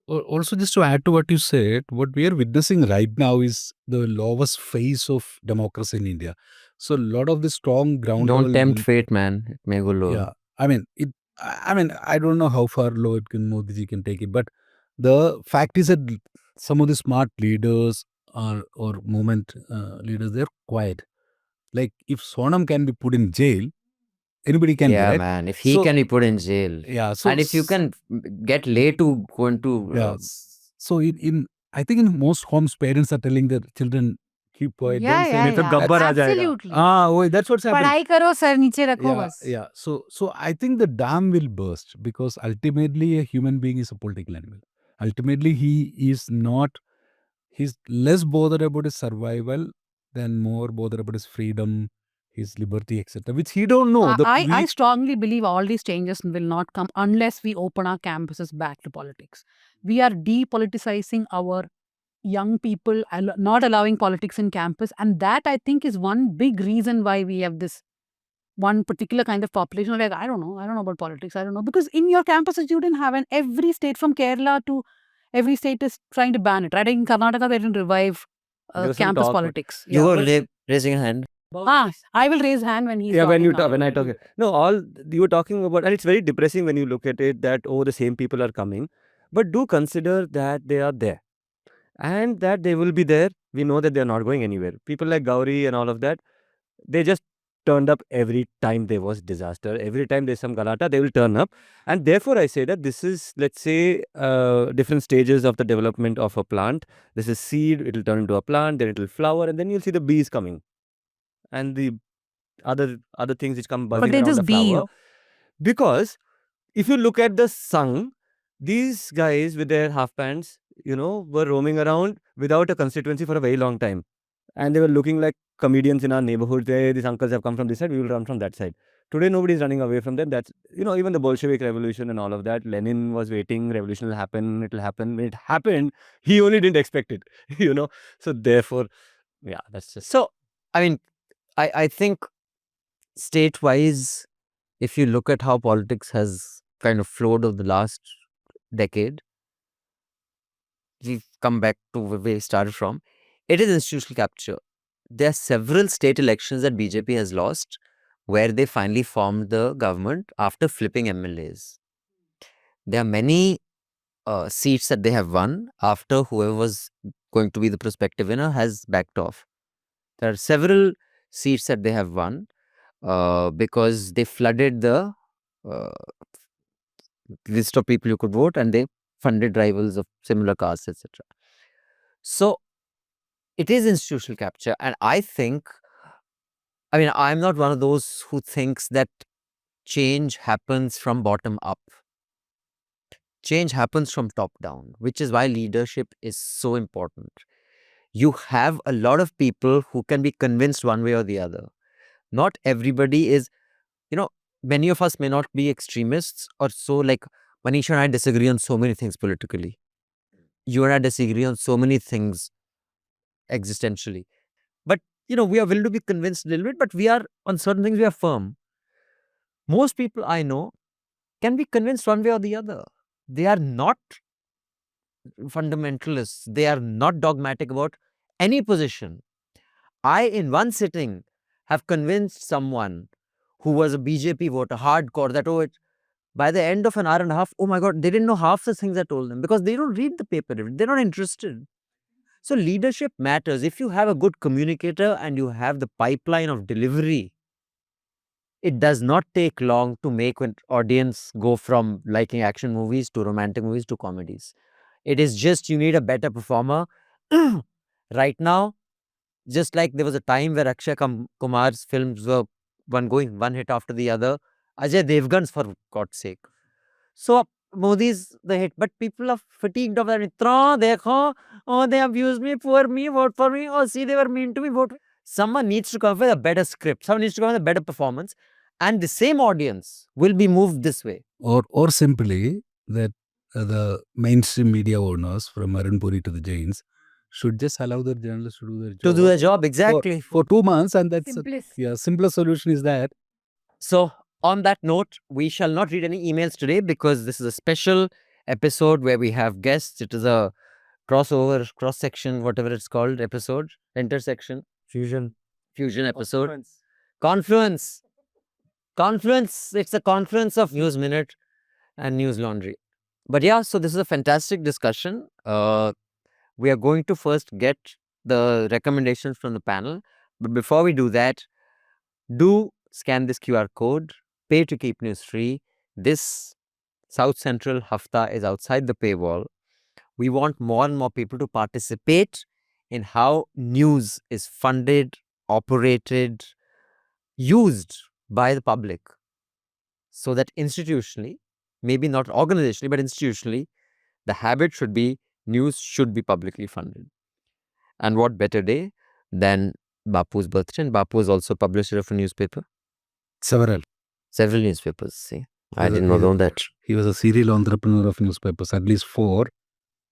Also, just to add to what you said, what we are witnessing right now is the lowest phase of democracy in India. So, a lot of the strong ground Don't level tempt fate, man. It may go low. Yeah, I mean, I don't know how far low Modi ji can take it, but the fact is that some of the smart leaders or movement leaders, they're quiet. Like if Sonam can be put in jail, anybody can be, Yeah, right? man. If he So can be put in jail, yeah, so and if you can get late to go into yeah, so in I think in most homes, parents are telling their children keep quiet, don't say Yeah, नहीं तो yeah. Gabbar आ जाएगा. Absolutely. Oh, that's what's happening. पढ़ाई करो, sir नीचे रखो Yeah, बस. yeah. So I think the dam will burst because ultimately a human being is a political animal. Ultimately, he's less bothered about his survival than more bothered about his freedom, his liberty, etc. Which he don't know. I strongly believe all these changes will not come unless we open our campuses back to politics. We are depoliticizing our young people, not allowing politics in campus. And that, I think, is one big reason why we have this one particular kind of population. Like, I don't know about politics. I don't know. Because in your campuses, you didn't have, and every state from Kerala to every state is trying to ban it, right? In Karnataka, they didn't revive There was some campus talk, but politics. you Yeah, were raising a hand. I will raise hand when he's yeah, when talking. when I talk, no, all you were talking about, and it's very depressing when you look at it that the same people are coming, but do consider that they are there and that they will be there. We know that they are not going anywhere. People like Gauri and all of that, they just turned up every time there was disaster. Every time there's some galata, they will turn up. And therefore, I say that this is, let's say, different stages of the development of a plant. This is seed, it will turn into a plant, then it will flower, and then you'll see the bees coming. And the other things which come buzzing they around just the be flower. Because if you look at the sun, these guys with their half pants, were roaming around without a constituency for a very long time. And they were looking like comedians in our neighborhood. These uncles have come from this side, we will run from that side. Today, nobody's running away from them. That's, even the Bolshevik revolution and all of that. Lenin was waiting, revolution will happen, it will happen. When it happened, he only didn't expect it, So therefore, yeah, that's just. So, I mean, I think state-wise, if you look at how politics has kind of flowed over the last decade, we've come back to where we started from. It is institutional capture. There are several state elections that BJP has lost where they finally formed the government after flipping MLAs. There are many seats that they have won after whoever was going to be the prospective winner has backed off. There are several seats that they have won because they flooded the uh, list of people who could vote, and they funded rivals of similar castes, etc. So it is institutional capture, and I think, I mean, I'm not one of those who thinks that change happens from bottom up. Change happens from top down, which is why leadership is so important. You have a lot of people who can be convinced one way or the other. Not everybody is, you know, many of us may not be extremists or so. Like Manisha and I disagree on so many things politically. You and I disagree on so many things existentially. But, we are willing to be convinced a little bit, but we are, on certain things, we are firm. Most people I know can be convinced one way or the other. They are not fundamentalists. They are not dogmatic about any position. I, in one sitting, have convinced someone who was a BJP voter, hardcore, that, by the end of an hour and a half, oh my God, they didn't know half the things I told them because they don't read the paper. They're not interested. So leadership matters. If you have a good communicator and you have the pipeline of delivery, it does not take long to make an audience go from liking action movies to romantic movies to comedies. It is just you need a better performer. Right now, just like there was a time where Akshay Kumar's films were one hit after the other. Ajay Devgan's, for God's sake. So Modi's the hit, but people are fatigued of that. Itna dekho, oh, they abused me, poor me, vote for me. Oh, see, they were mean to me, vote. Someone needs to come up with a better script. Someone needs to come up with a better performance, and the same audience will be moved this way. Or simply that the mainstream media owners from Maranpuri to the Jains should just allow their journalists to do their job. To do their job, exactly. For 2 months, and that's Simplest. simpler solution is that. So, on that note, we shall not read any emails today because this is a special episode where we have guests. It is a crossover, cross-section, whatever it's called, episode, intersection, fusion episode. Confluence. It's a confluence of News Minute and Newslaundry. But yeah, so this is a fantastic discussion. We are going to first get the recommendations from the panel. But before we do that, do scan this QR code, pay to keep news free. This South Central Hafta is outside the paywall. We want more and more people to participate in how news is funded, operated, used by the public, so that institutionally, maybe not organizationally, but institutionally, the habit should be news should be publicly funded. And what better day than Bapu's birthday? And Bapu is also publisher of a newspaper. Several newspapers, see. I didn't know that. He was a serial entrepreneur of newspapers, at least 4,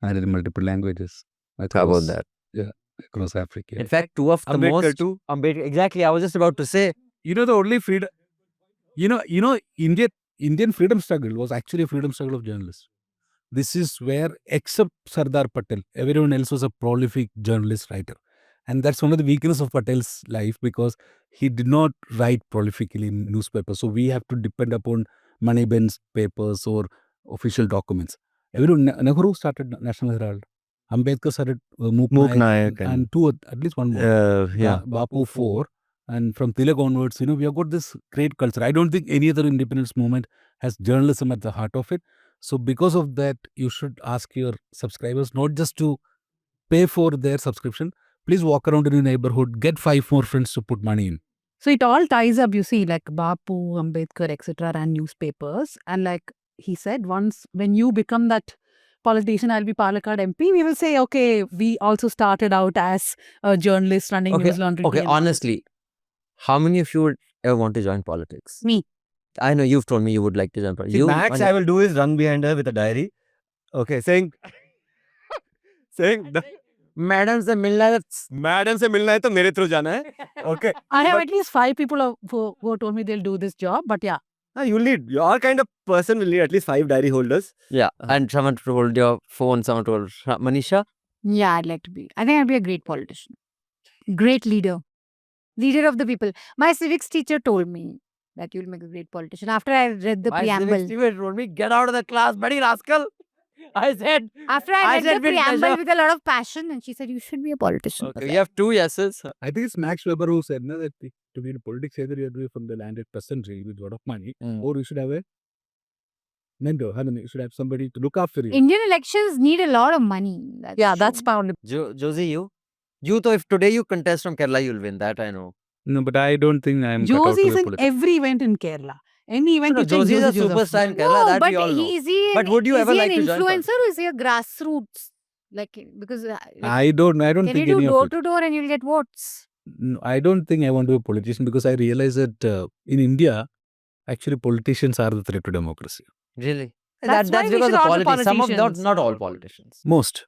and in multiple languages. How about that? Yeah, across Africa. In fact, 2 of the most... Ambedkar, exactly, I was just about to say. The only freedom... Indian freedom struggle was actually a freedom struggle of journalists. This is where, except Sardar Patel, everyone else was a prolific journalist writer. And that's one of the weaknesses of Patel's life, because he did not write prolifically in newspapers. So we have to depend upon Moneyben's papers or official documents. Nehru started National Herald. Ambedkar started Mook Nayak, and at least one more. Bapu 4. And from Tilak onwards, we have got this great culture. I don't think any other independence movement has journalism at the heart of it. So because of that, you should ask your subscribers not just to pay for their subscription. Please walk around in your neighborhood, get 5 more friends to put money in. So it all ties up, you see, like Bapu, Ambedkar, etc., and newspapers. And like he said, once when you become that politician, I'll be Palakkad MP, we will say, okay, we also started out as a journalist running Newslaundry. Okay, honestly, how many of you would ever want to join politics? Me. I know you've told me you would like to join politics. See, max I will do is run behind her with a diary. Okay, saying madam से मिलना है तो मेरे through जाना है. Okay. I have at least 5 people who told me they'll do this job, but yeah. You'll need, your kind of person will need at least 5 diary holders. Yeah, and someone to hold your phone, someone to hold... Manisha? Yeah, I'd like to be. I think I'd be a great politician. Great leader. Leader of the people. My civics teacher told me that you'll make a great politician. After I read the preamble. My civics teacher told me, get out of the class, buddy rascal. I said, After I read the with preamble pleasure. with a lot of passion, and she said, "You should be a politician." Okay, we have 2 yeses. I think it's Max Weber who said no, that to be in politics, either you have to be from the landed peasantry with a lot of money, or you should have a mentor. I mean, you should have somebody to look after you. Indian elections need a lot of money. That's true. pound. Josy, you? You, though, if today you contest from Kerala, you'll win. That I know. No, but I don't think I am cut out Josy to is be in politics. every event in Kerala. Any event No, you check, Josy is a Josy Joseph. superstar in Kerala. No, That but we all know. is he But would you is ever he like an to join influencer or is he a grassroots? Like, because I don't can think you do any of door it. to door and you'll get votes? No, I don't think I want to be a politician because I realize that in India, actually politicians are the threat to democracy. Really? That's why That's we because should of all be politics. Some of politicians. not all politicians. Most.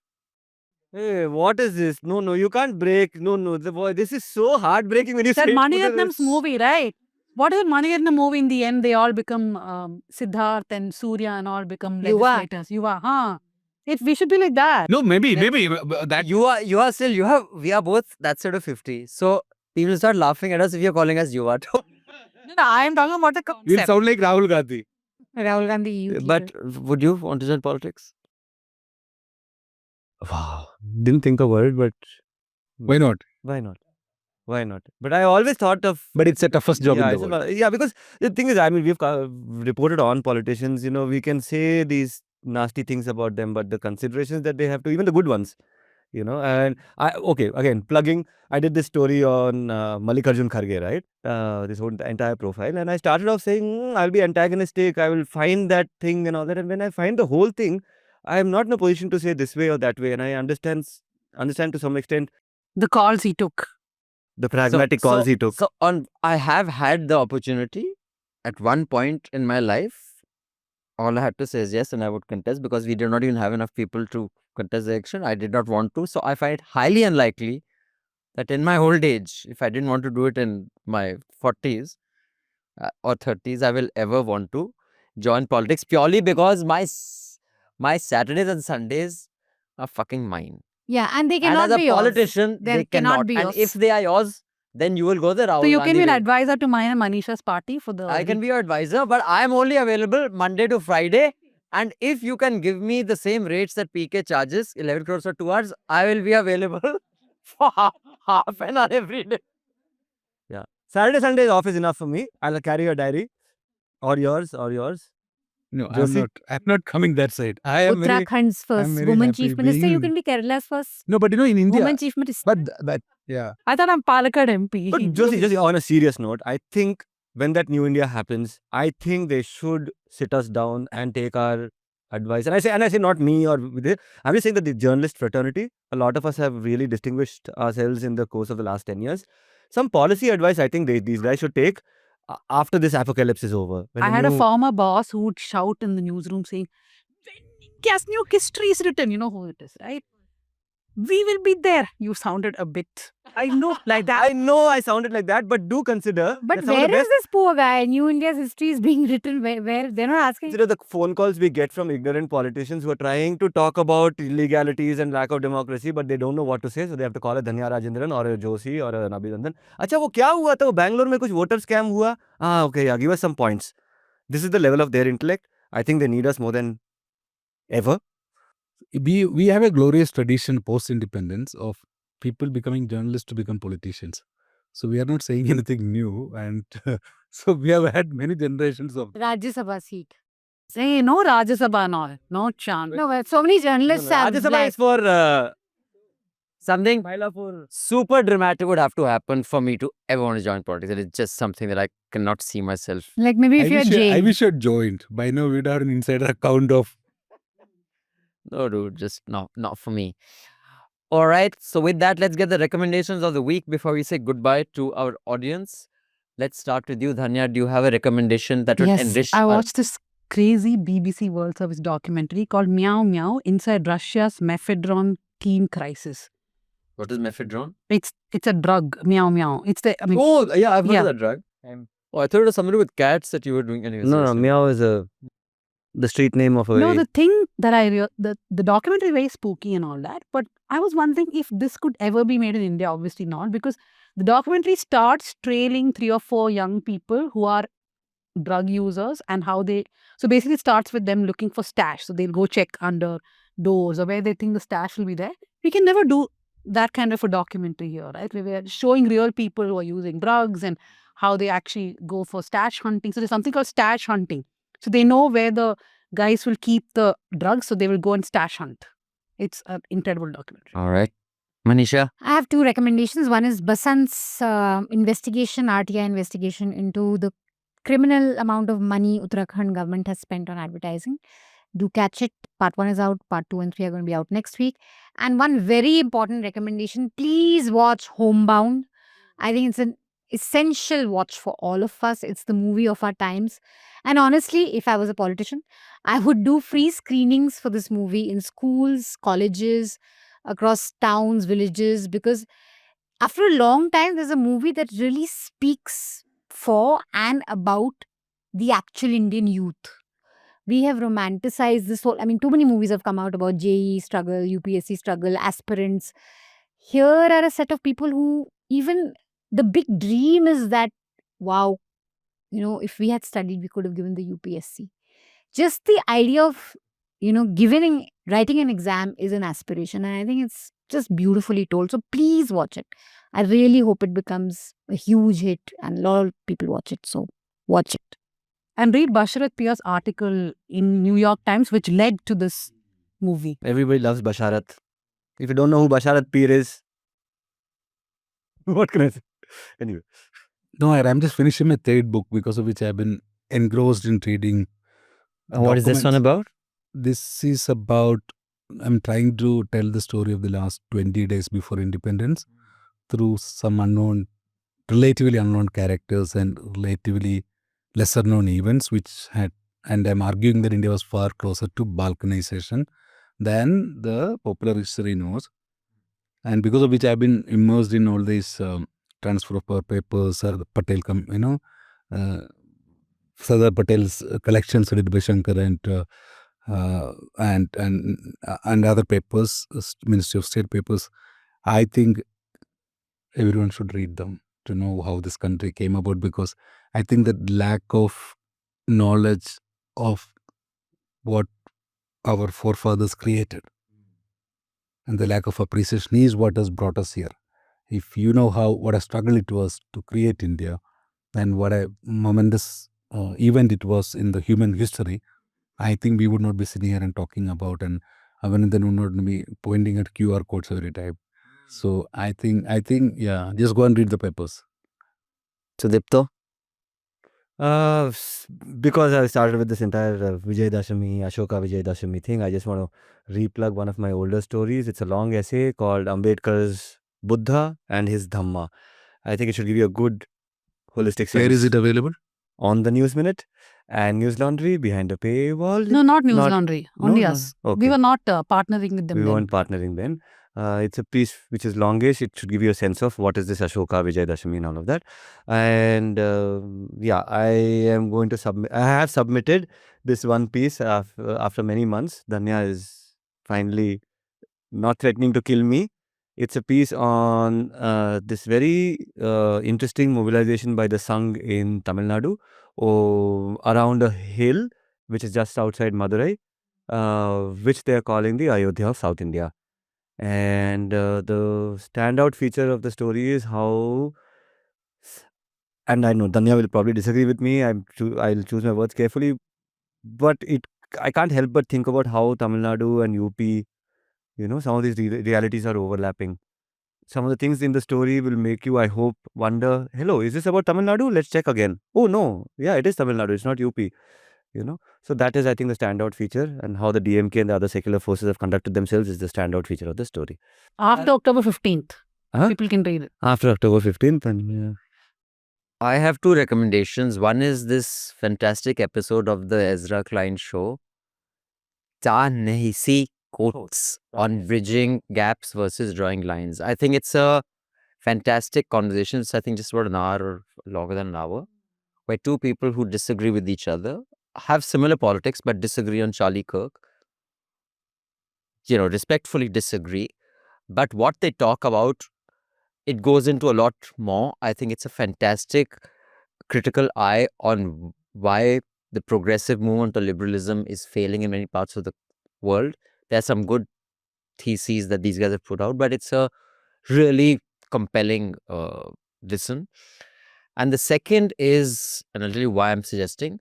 Hey, what is this? No, you can't break. No, this is so heartbreaking when you That say Maniratnam's movie, right? What is Maniratnam movie in the end? They all become Siddharth and Surya and all become Yuva. legislators. Yuva, huh? We should be like that. No, maybe That you are still we are both that sort of 50. So people start laughing at us if you're calling us Yuva. No, I am talking about the We'll concept. sound like Rahul Gandhi. Rahul Gandhi, youth But leader. would you want to join politics? Wow. Didn't think a word, but Why not? why not? Why not? But I always thought of But it's the toughest job yeah, in the it's world. about- yeah, because the thing is, I mean, we've reported on politicians. We can say these nasty things about them, but the considerations that they have to, even the good ones, and again, plugging. I did this story on Mallikarjun Kharge, right? This whole entire profile, and I started off saying I'll be antagonistic. I will find that thing and all that, and when I find the whole thing, I am not in a position to say this way or that way, and I understand to some extent The calls he took. the pragmatic calls he took. So I have had the opportunity at one point in my life. All I had to say is yes, and I would contest because we did not even have enough people to contest the election. I did not want to. So I find it highly unlikely that in my old age, if I didn't want to do it in my 40s or 30s, I will ever want to join politics purely because my Saturdays and Sundays are fucking mine. Yeah, and they And cannot as a be yours. politician, they cannot. be And yours. if they are yours, then you will go the Rahul So you can Gandhi be an way. advisor to mine and Manisha's party for the. I can be your advisor, but I am only available Monday to Friday. And if you can give me the same rates that PK charges, 11 crores for 2 hours, I will be available for half an hour every day. Yeah. Saturday, Sunday off is enough for me. I'll carry your diary. Or yours. No, Josy? I'm not coming that side. I am very Uttarakhand's first very woman happy chief minister. You being- can be Kerala's first No, but in India. woman chief minister. But that yeah. I thought I'm Palakkad MP. But Josy, on a serious note, I think when that New India happens, I think they should sit us down and take our advice. And I say not me or with it. I'm just saying that the journalist fraternity, a lot of us have really distinguished ourselves in the course of the last 10 years. Some policy advice I think these guys should take after this apocalypse is over. When I the had a new- former boss who would shout in the newsroom saying, "When India's new history is written," you know who it is, right? We will be there. You sounded a bit, I know, like that. I know I sounded like that, but do consider But that some of the where is best this poor guy? New India's history is being written where they're not asking. consider the phone calls we get from ignorant politicians who are trying to talk about illegalities and lack of democracy, but they don't know what to say, so they have to call a Dhanya Rajendran or a Josy or an Abhinandan. अच्छा वो क्या हुआ था? वो बैंगलोर में कुछ voter scam हुआ? Okay, yeah, give us some points. This is the level of their intellect. I think they need us more than ever. We have a glorious tradition post-independence of people becoming journalists to become politicians. So we are not saying anything new, and so we have had many generations of. Rajya Sabha seat. Say no Rajya Sabha and all. No chance. No, but so many journalists have. Rajya Sabha like- is for Something for super dramatic would have to happen for me to ever want to join politics. It is just something that I cannot see myself. Like maybe if you're I jailed. wish you had joined. By now we'd have an insider account of. No, dude, just not for me. All right. So with that, let's get the recommendations of the week before we say goodbye to our audience. Let's start with you, Dhanya. Do you have a recommendation that would Yes, enrich I our- watched this crazy BBC World Service documentary called Meow Meow Inside Russia's Mephedron Teen Crisis. What is mephedron? It's a drug. Meow Meow. It's the Oh, yeah, I've heard yeah. of that drug. Oh, I thought it was something to do with cats that you were doing. Anyways, no, sorry. Meow is the street name of a. No, the thing that the documentary is very spooky and all that, but I was wondering if this could ever be made in India. Obviously not, because the documentary starts trailing 3 or 4 young people who are drug users and how they. So basically, it starts with them looking for stash. So they'll go check under doors or where they think the stash will be there. We can never do that kind of a documentary here, right? We were showing real people who are using drugs and how they actually go for stash hunting. So there's something called stash hunting. So they know where the guys will keep the drugs, so they will go and stash hunt. It's an incredible documentary. All right. Manisha? I have two recommendations. One is Basant's investigation, RTI investigation into the criminal amount of money Uttarakhand government has spent on advertising. Do catch it. Part 1 is out. Part 2 and 3 are going to be out next week. And one very important recommendation, please watch Homebound. I think it's an essential watch for all of us. It's the movie of our times. And honestly, if I was a politician, I would do free screenings for this movie in schools, colleges, across towns, villages, because after a long time, there's a movie that really speaks for and about the actual Indian youth. We have romanticized this whole, I mean, too many movies have come out about JEE struggle, UPSC struggle, aspirants. Here are a set of people who, even the big dream is that, wow, if we had studied, we could have given the UPSC. Just the idea of, writing an exam is an aspiration. And I think it's just beautifully told. So please watch it. I really hope it becomes a huge hit and a lot of people watch it. So watch it. And read Basharat Pia's article in New York Times, which led to this movie. Everybody loves Basharat. If you don't know who Basharat Peer is, what can I say? Anyway. No, I'm just finishing my third book, because of which I've been engrossed in reading. What is this one about? This is about, I'm trying to tell the story of the last 20 days before independence through some relatively unknown characters and relatively lesser known events, and I'm arguing that India was far closer to balkanization than the popular history knows. And because of which I've been immersed in all these transfer of power papers, Sardar Patel's collections edited by Shankar and other papers, Ministry of State papers. I think everyone should read them to know how this country came about, because I think that lack of knowledge of what our forefathers created and the lack of appreciation is what has brought us here. If you know what a struggle it was to create India and what a momentous event it was in the human history, I think we would not be sitting here and talking about, and Abhinandan would not be pointing at QR codes every time. So I think, yeah, just go and read the papers. Sudipto? Because I started with this entire Vijayadashami, Ashoka Vijayadashami thing, I just want to replug one of my older stories. It's a long essay called Ambedkar's Buddha and his Dhamma. I think it should give you a good holistic sense. Where is it available? On the News Minute and Newslaundry behind the paywall. No, not Newslaundry. Only no? us. Okay. We were not partnering with them. We then. weren't partnering then. It's a piece which is longish. It should give you a sense of what is this Ashoka Vijayadashami and all of that. And yeah, I am going to submit. I have submitted this one piece after many months. Dhanya is finally not threatening to kill me. It's a piece on this very interesting mobilization by the Sangh in Tamil Nadu around a hill which is just outside Madurai, which they are calling the Ayodhya of South India. And the standout feature of the story is how, and I know Dhanya will probably disagree with me, I'll choose my words carefully, but I can't help but think about how Tamil Nadu and UP, some of these realities are overlapping. Some of the things in the story will make you, I hope, wonder, hello, is this about Tamil Nadu? Let's check again. Oh no, yeah, it is Tamil Nadu, it's not UP. So that is, I think, the standout feature, and how the DMK and the other secular forces have conducted themselves is the standout feature of the story. After October 15th, people can read it. After October 15th, and yeah. I have two recommendations. One is this fantastic episode of the Ezra Klein show, Ta Nahi Si Quotes, on bridging gaps versus drawing lines. I think it's a fantastic conversation. It's, I think, just about an hour or longer than an hour, where two people who disagree with each other, have similar politics, but disagree on Charlie Kirk, respectfully disagree. But what they talk about, it goes into a lot more. I think it's a fantastic critical eye on why the progressive movement or liberalism is failing in many parts of the world. There's some good theses that these guys have put out, but it's a really compelling listen. And the second is, and I'll tell you why I'm suggesting,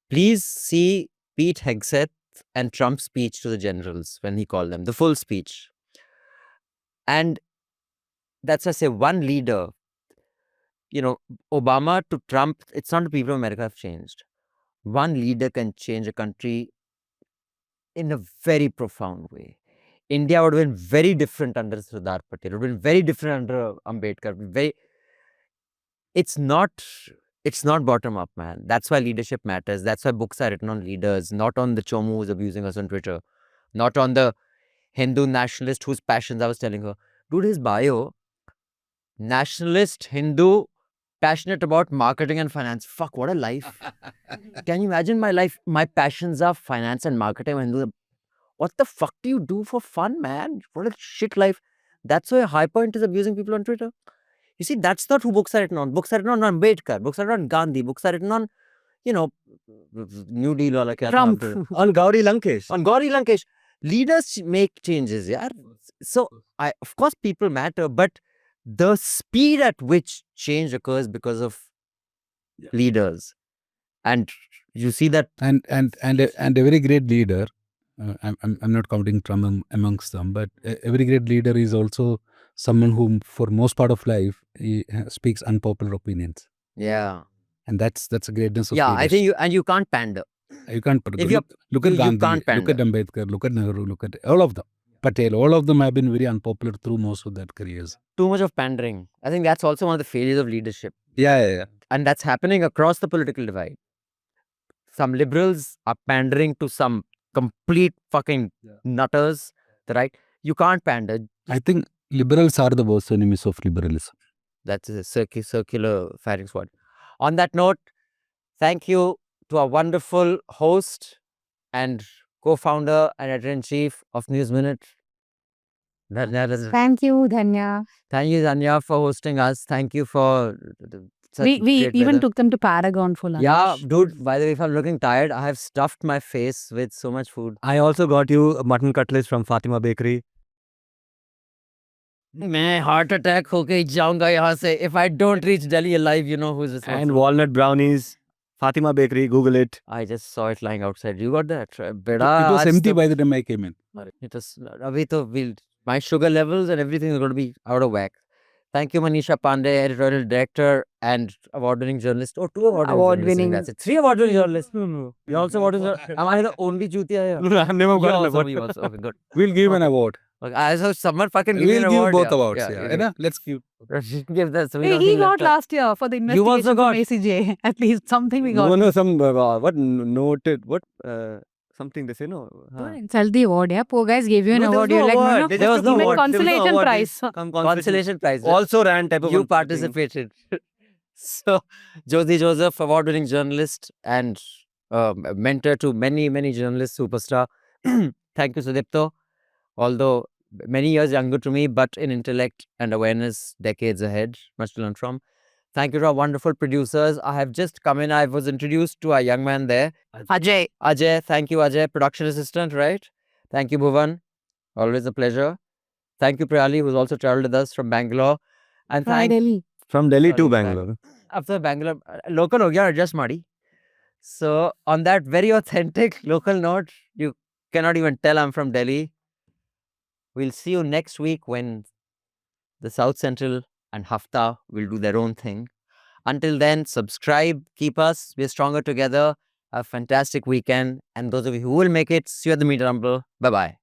please see Pete Hegseth and Trump's speech to the generals when he called them, the full speech. And that's, I say, one leader. You know, Obama to Trump, it's not the people of America have changed. One leader can change a country in a very profound way. India would have been very different under Sardar Patel. It would have been very different under Ambedkar. It's not bottom up, man. That's why leadership matters. That's why books are written on leaders, not on the chomu who's abusing us on Twitter, not on the Hindu nationalist whose passions I was telling her. Dude, his bio, nationalist, Hindu, passionate about marketing and finance. Fuck, what a life. Can you imagine my life? My passions are finance and marketing. Hindu. What the fuck do you do for fun, man? What a shit life. That's why High Point is abusing people on Twitter. You see, that's not who books are written on. Books are written on Ambedkar. Books are written on Gandhi. Books are written on, you know, New Deal or like Trump. On Gauri Lankesh. On Gauri Lankesh. Leaders make changes, yeah. So, of course, people matter, but the speed at which change occurs because of leaders, and you see that, And a very great leader. I'm not counting Trump amongst them, but a very great leader is also someone who, for most part of life, he speaks unpopular opinions, yeah, and that's a greatness of yeah. I leadership. think you can't pander. You can't If you're- look at you Gandhi, can't look at pander. Ambedkar, look at Nehru, look at all of them. Patel, all of them have been very unpopular through most of their careers. Too much of pandering. I think that's also one of the failures of leadership. Yeah. And that's happening across the political divide. Some liberals are pandering to some complete fucking nutters, right? You can't pander. I think liberals are the worst enemies of liberalism. That's a circular firing squad. On that note, thank you to our wonderful host and co-founder and editor-in-chief of News Minute. Thank you, Dhanya. Thank you, Dhanya, for hosting us. Thank you for such We great even weather. took them to Paragon for lunch. Yeah, dude, by the way, if I'm looking tired, I have stuffed my face with so much food. I also got you a mutton cutlets from Fatima Bakery. मैं heart attack होके ही जाऊंगा यहाँ से. If I don't reach Delhi alive, you know who's responsible. And walnut brownies. Fatima Bakery, Google it. I just saw it lying outside. You got that? It was empty by the time I came in. It was, abhi to my sugar levels and everything is going to be out of whack. Thank you, Manisha Pande, editorial director and award-winning journalist. Oh, 2 award-winning. That's it. 3 award-winning journalists. You also award-winning. Am I the only Chutia here? No, I've never got an You award. also. Okay, good. We'll give an award. Okay, I saw someone fucking give me We'll an give award. both yeah. awards. Yeah, Yeah, okay. yeah. Let's give. Give that. So we Hey, don't he feel got left out. last year for the You also investigation got. from ACJ. At least something we got. No, some what noted what something they say no. Don't insult the award, yeah. Poor guys gave you an No, there was award. no You're like, no, award. no. They There just was took no the award. award. There was no Consolation award. prize. Consolation prize. Also ran type of You thing. participated. So, Josy Joseph, award-winning journalist and mentor to many, many journalists, superstar. Thank you, Sudipto. Although many years younger to me, but in intellect and awareness, decades ahead, much to learn from. Thank you to our wonderful producers. I have just come in. I was introduced to our young man there. Ajay. Ajay, thank you, Ajay, production assistant, right? Thank you, Bhuvan. Always a pleasure. Thank you, Priyali, who's also traveled with us from Bangalore. And Hi, thank Delhi. From Delhi to Sorry, Bangalore. after Bangalore, local ho gaya, adjust madi. So on that very authentic local note, you cannot even tell I'm from Delhi. We'll see you next week when the South Central and Hafta will do their own thing. Until then, subscribe, keep us, we're stronger together. Have a fantastic weekend. And those of you who will make it, see you at the Meet Rumble. Bye-bye.